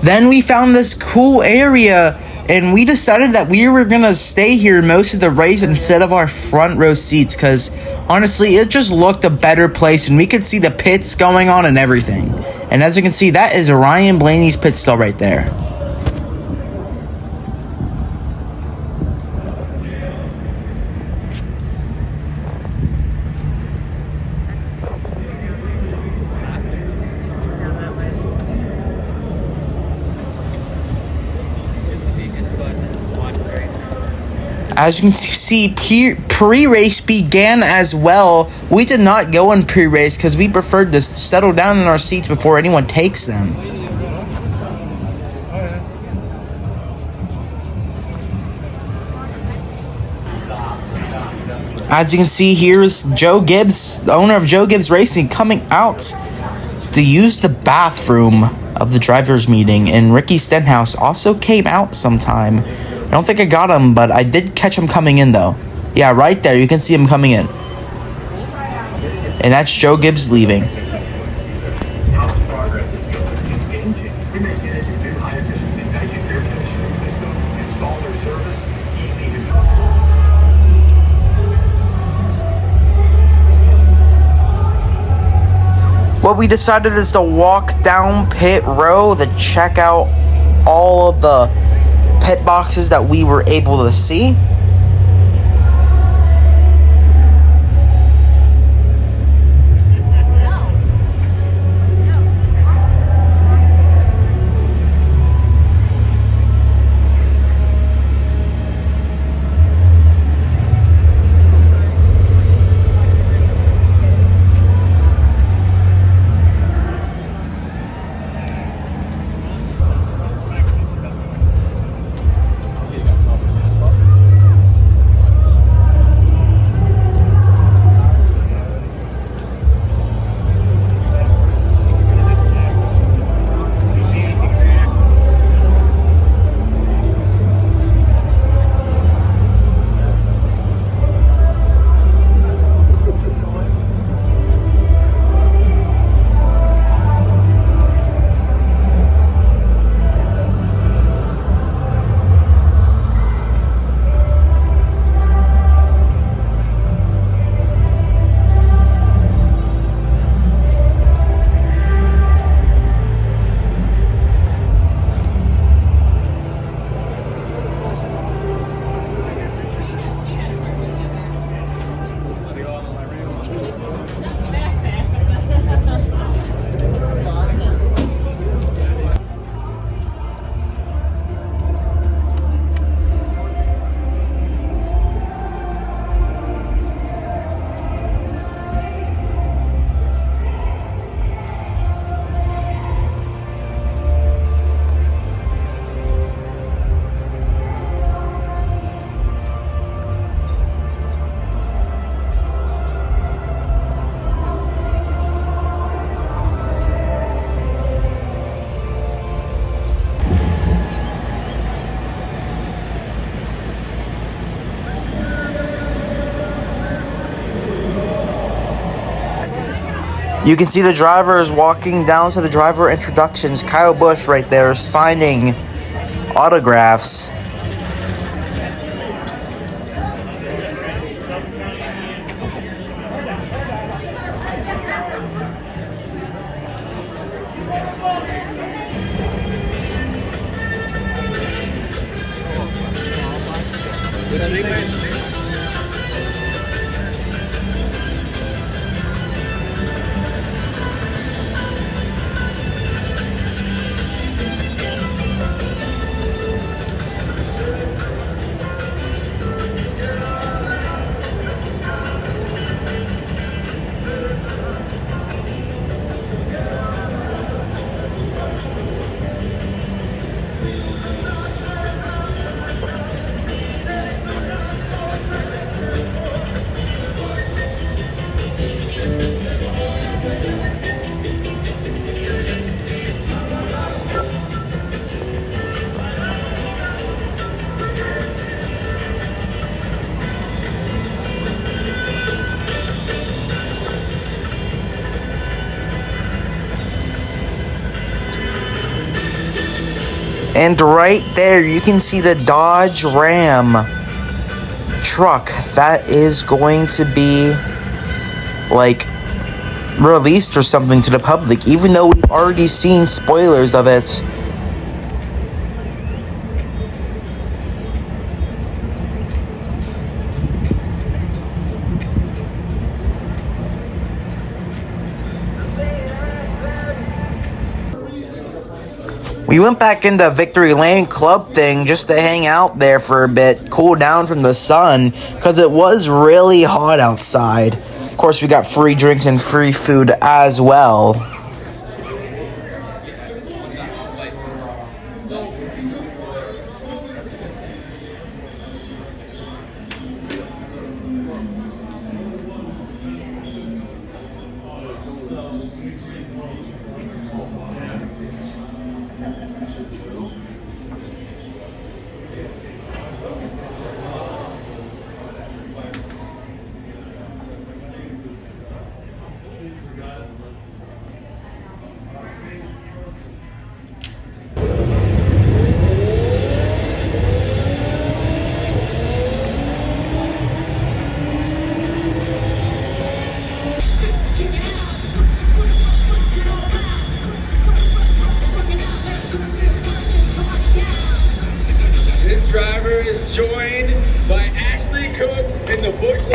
Then we found this cool area, and we decided that we were gonna stay here most of the race instead of our front row seats, because honestly, it just looked a better place, and we could see the pits going on and everything. And as you can see, that is Ryan Blaney's pit stall right there. As you can see, pre-race began as well. We did not go in pre-race because we preferred to settle down in our seats before anyone takes them. As you can see, here's Joe Gibbs, the owner of Joe Gibbs Racing, coming out to use the bathroom of the drivers' meeting. And Ricky Stenhouse also came out sometime. I don't think I got him, but I did catch him coming in, though. Yeah, right there. You can see him coming in. And that's Joe Gibbs leaving. What we decided is to walk down pit row to check out all of the pit boxes that we were able to see. You can see the drivers walking down to the driver introductions. Kyle Busch right there signing autographs. And right there, you can see the Dodge Ram truck that is going to be, like, released or something to the public, even though we've already seen spoilers of it. We went back into Victory Lane Club thing just to hang out there for a bit, cool down from the sun, because it was really hot outside. Of course, we got free drinks and free food as well.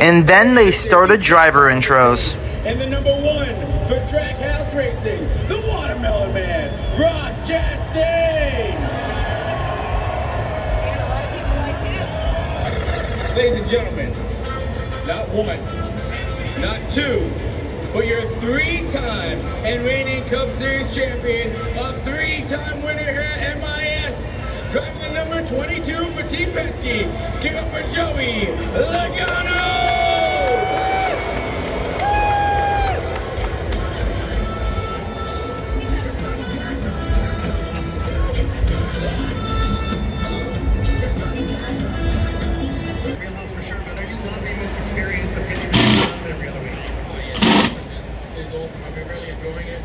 And then they started driver intros. And the number 1 for Trackhouse Racing, the Watermelon Man, Ross Chastain. Ladies and gentlemen, not 1, not 2, but your 3-time and reigning Cup Series champion, a 3-time winner here at MIS, driving the number 22 for Team Penske. Give up for Joey Logano! Wheelhouse for sure, but are you loving this experience of getting every other week? Oh yeah, it's awesome. I've been really enjoying it.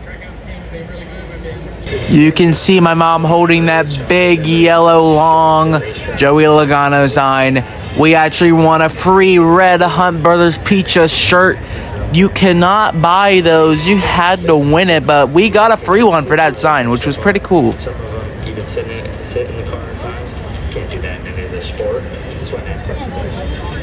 Trackhouse team's been really good with me. You can see my mom holding that big yellow long Joey Logano sign. We actually won a free red Hunt Brothers Pizza shirt. You cannot buy those. You had to win it, but we got a free one for that sign, which was pretty cool. Some of them, you can sit in the car at times. Can't do that in any other sport. That's what NASCAR does.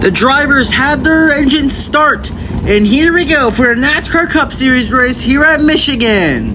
The drivers had their engines start, and here we go for a NASCAR Cup Series race here at Michigan.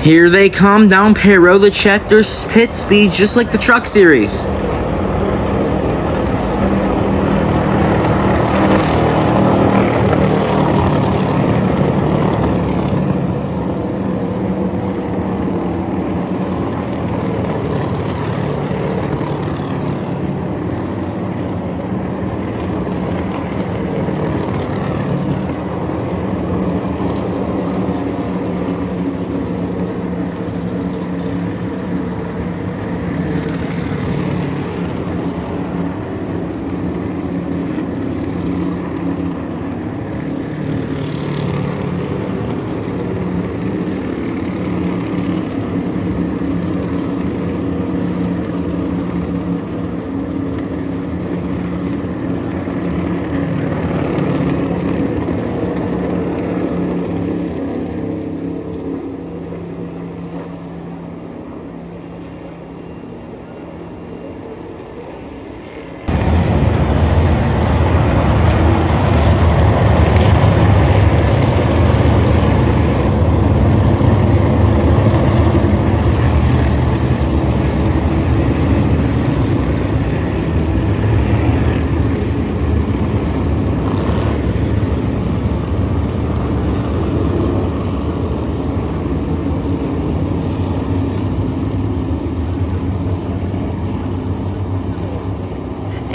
Here they come down payroll to check their pit speed, just like the Truck Series.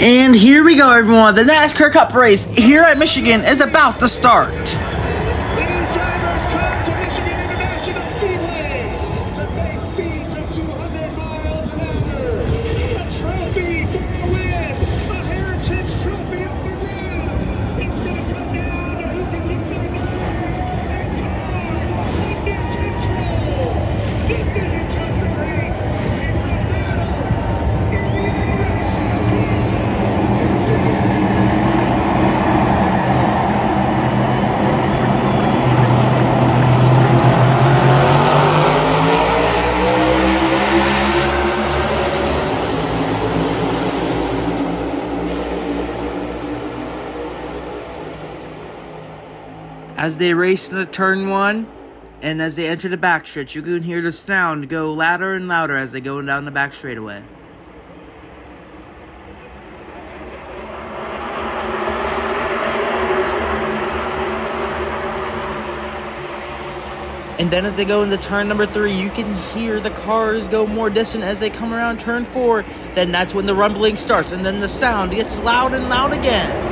And here we go, everyone. The NASCAR Cup race here at Michigan is about to start. These drivers come to Michigan International Speedway to face speeds of 200 miles an hour. A trophy for a win, a heritage trophy on the grounds. It's going to come down to who can keep their nerves and calm under control. This isn't just a race, it's a battle. Indiana Race Champions, Michigan. As they race into turn one, and as they enter the backstretch, you can hear the sound go louder and louder as they go down the back straightaway. And then as they go into turn number 3, you can hear the cars go more distant as they come around turn 4. Then that's when the rumbling starts, and then the sound gets loud and loud again.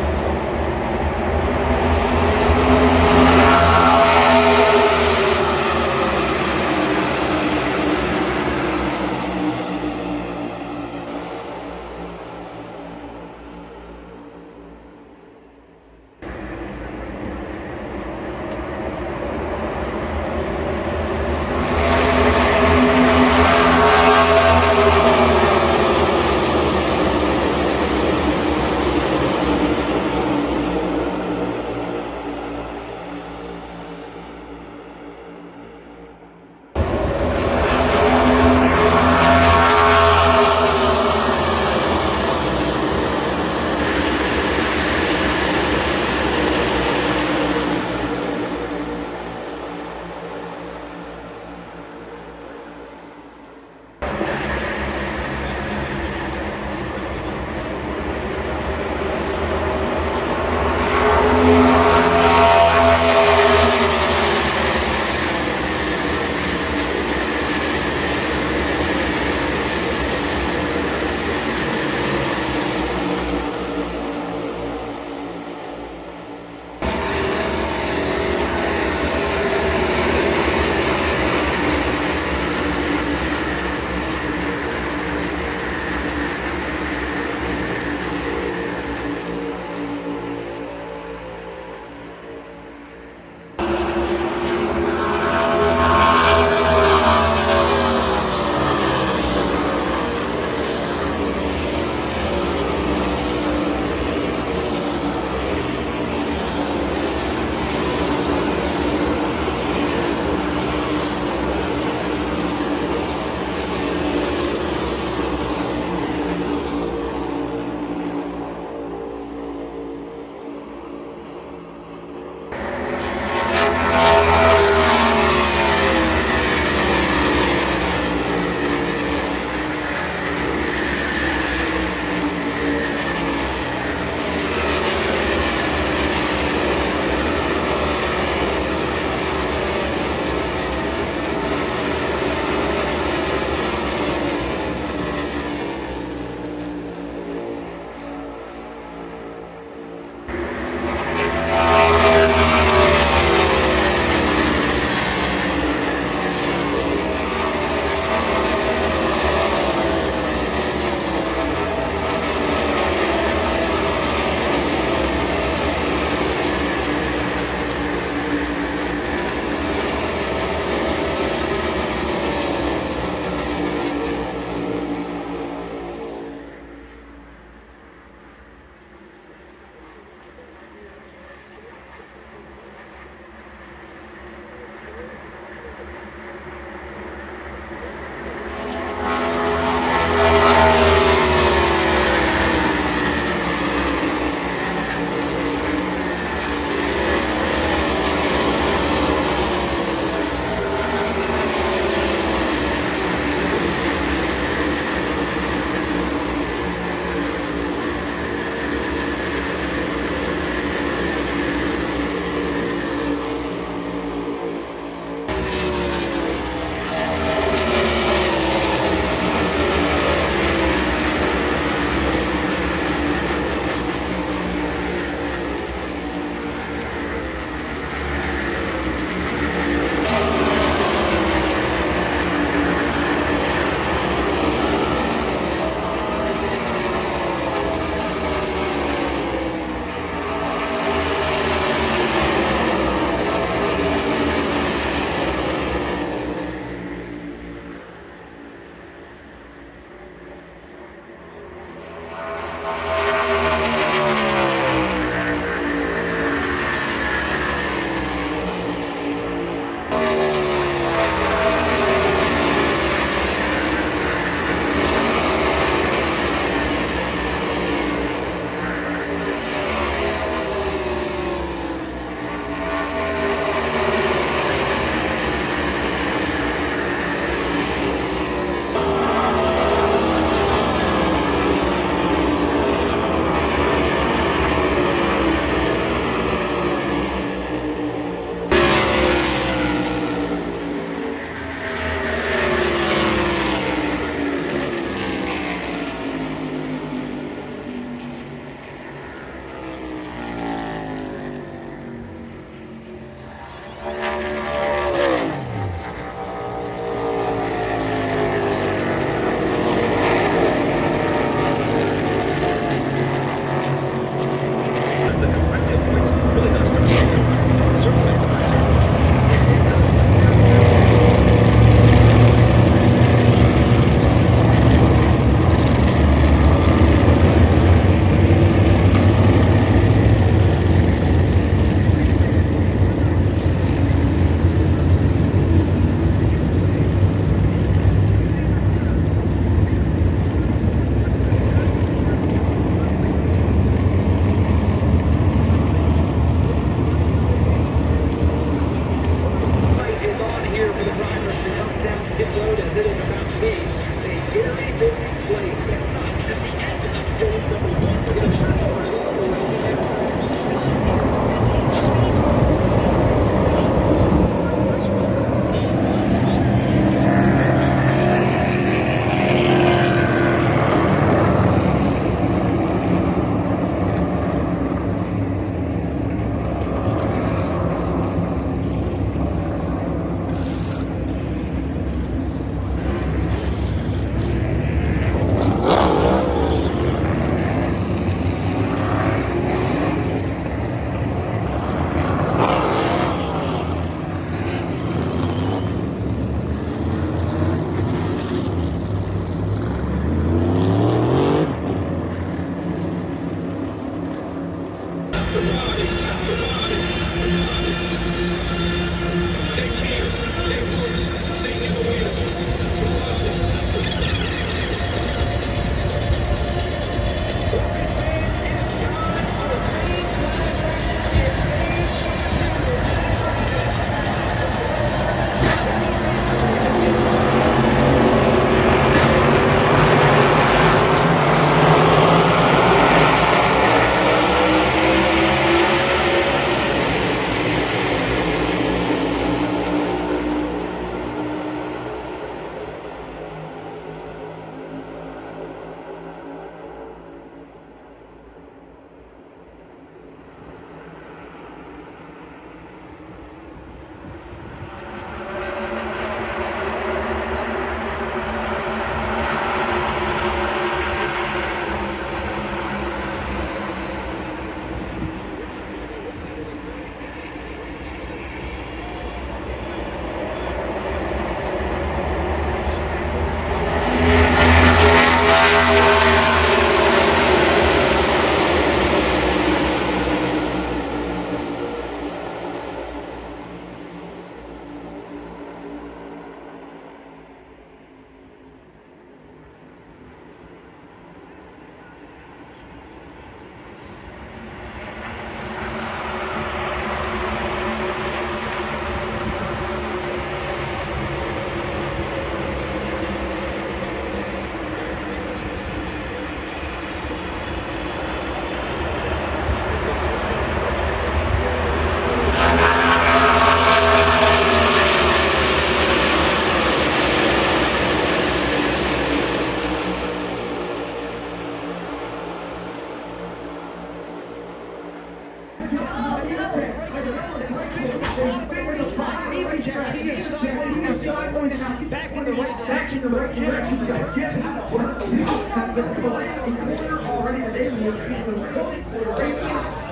Even Jack, he is sideways now, back in the right direction of the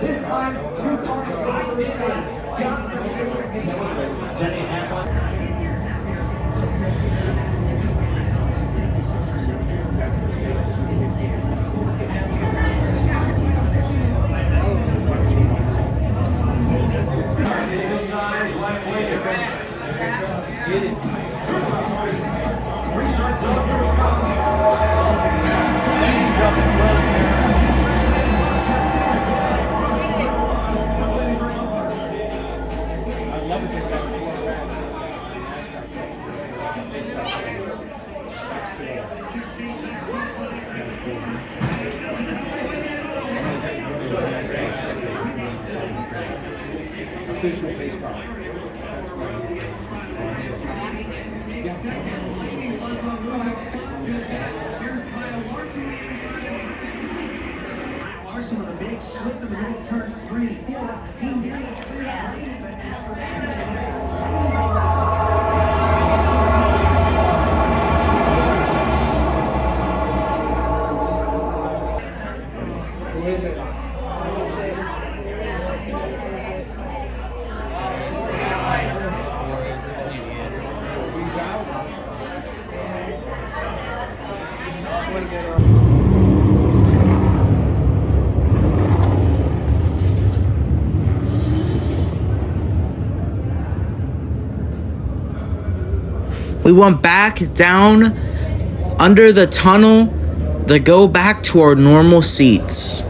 this time, 2 cars, 5 minutes. We went back down under the tunnel to go back to our normal seats.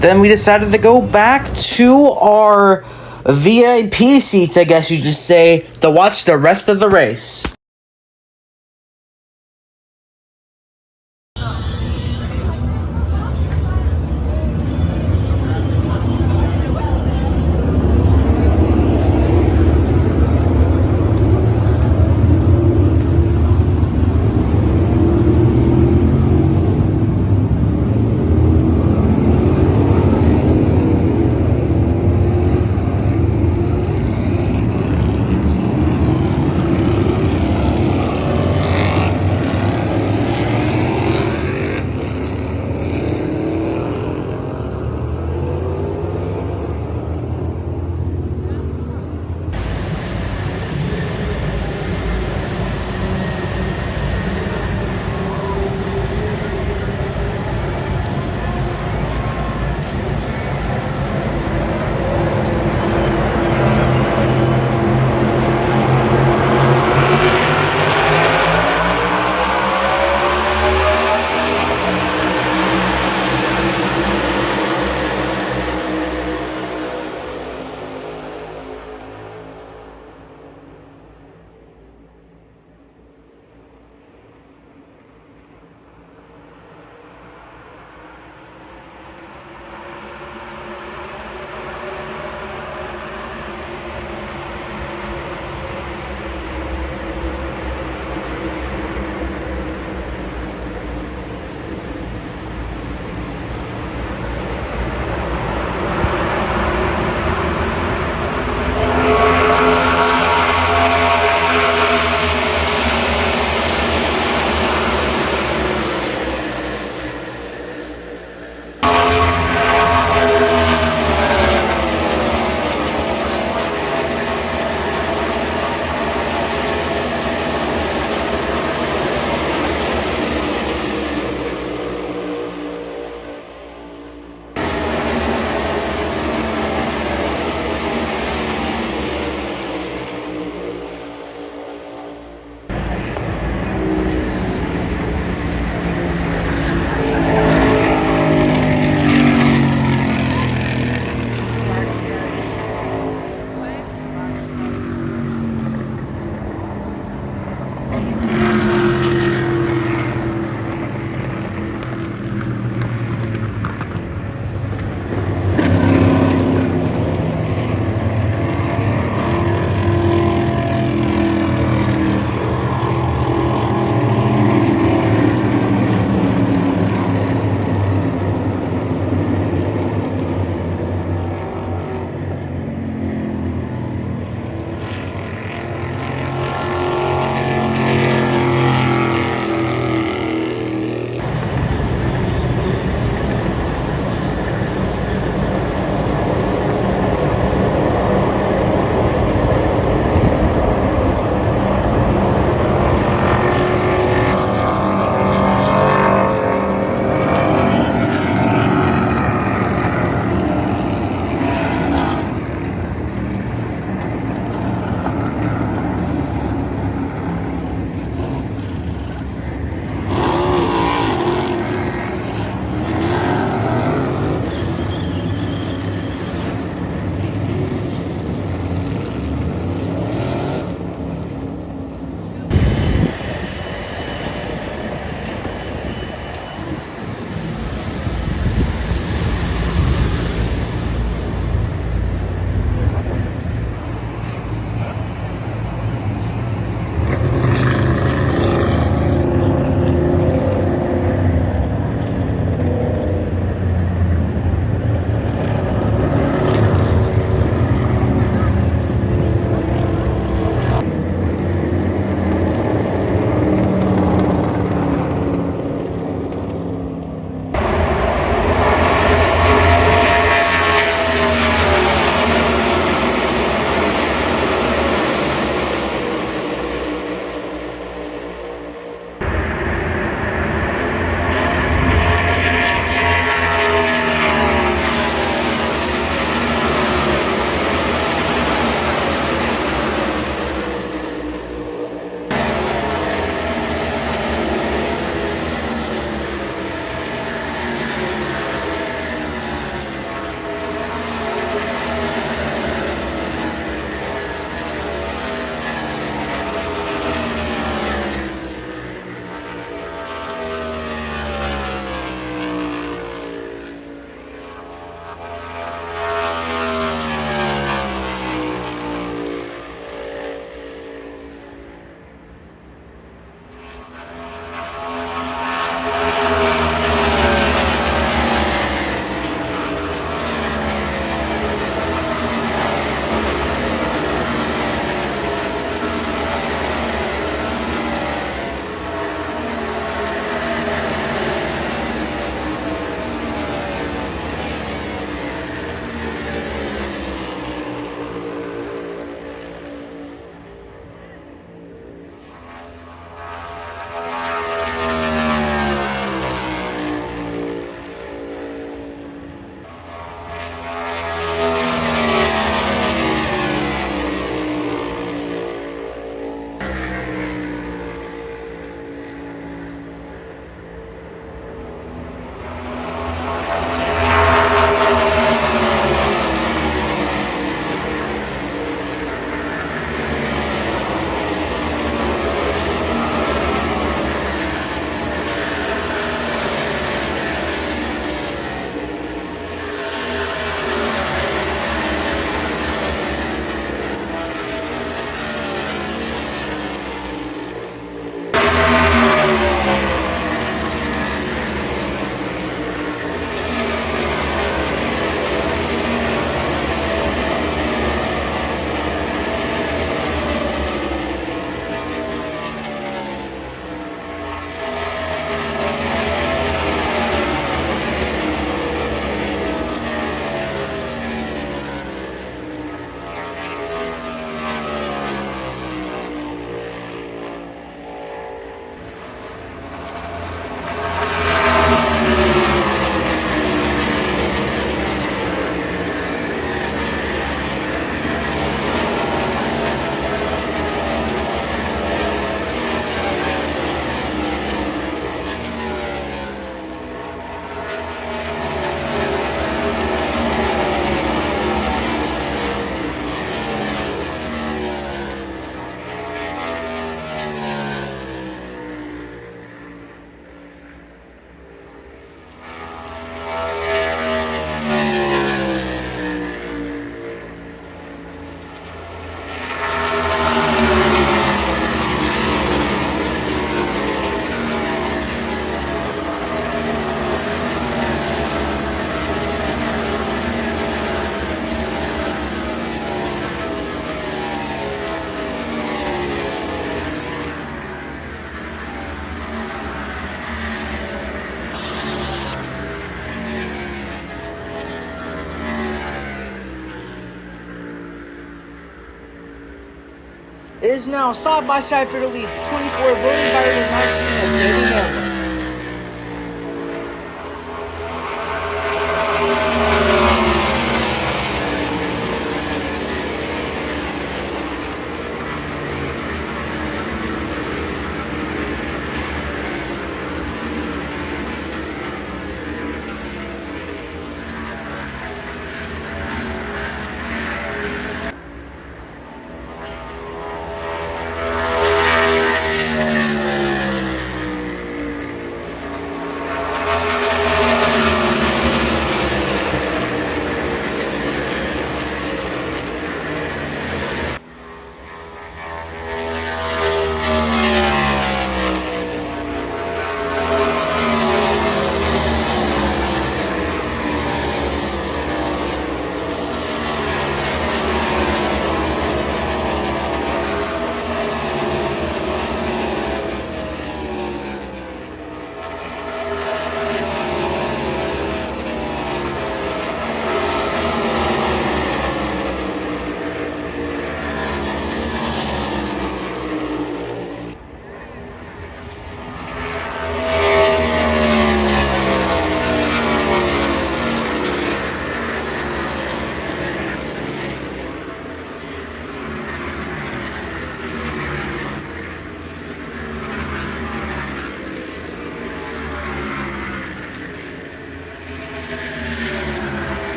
Then we decided to go back to our VIP seats, I guess you could say, to watch the rest of the race. is now side by side for the lead. The 24 of William Byron and 19 of Danny Hamlin.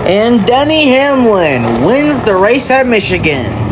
And Denny Hamlin wins the race at Michigan.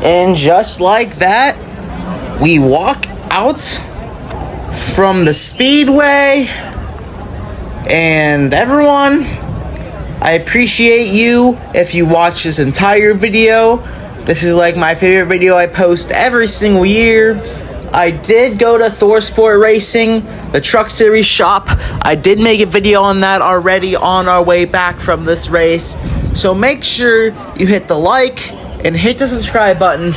And just like that, we walk out from the Speedway. And everyone, I appreciate you if you watch this entire video. This is like my favorite video I post every single year. I did go to Thor Sport Racing, the Truck Series shop. I did make a video on that already on our way back from this race. So make sure you hit the like and hit the subscribe button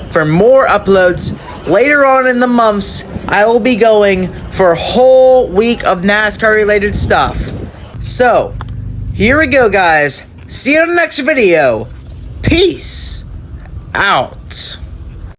for more uploads. Later on in the months, I will be going for a whole week of NASCAR related stuff. So, here we go, guys. See you in the next video. Peace out.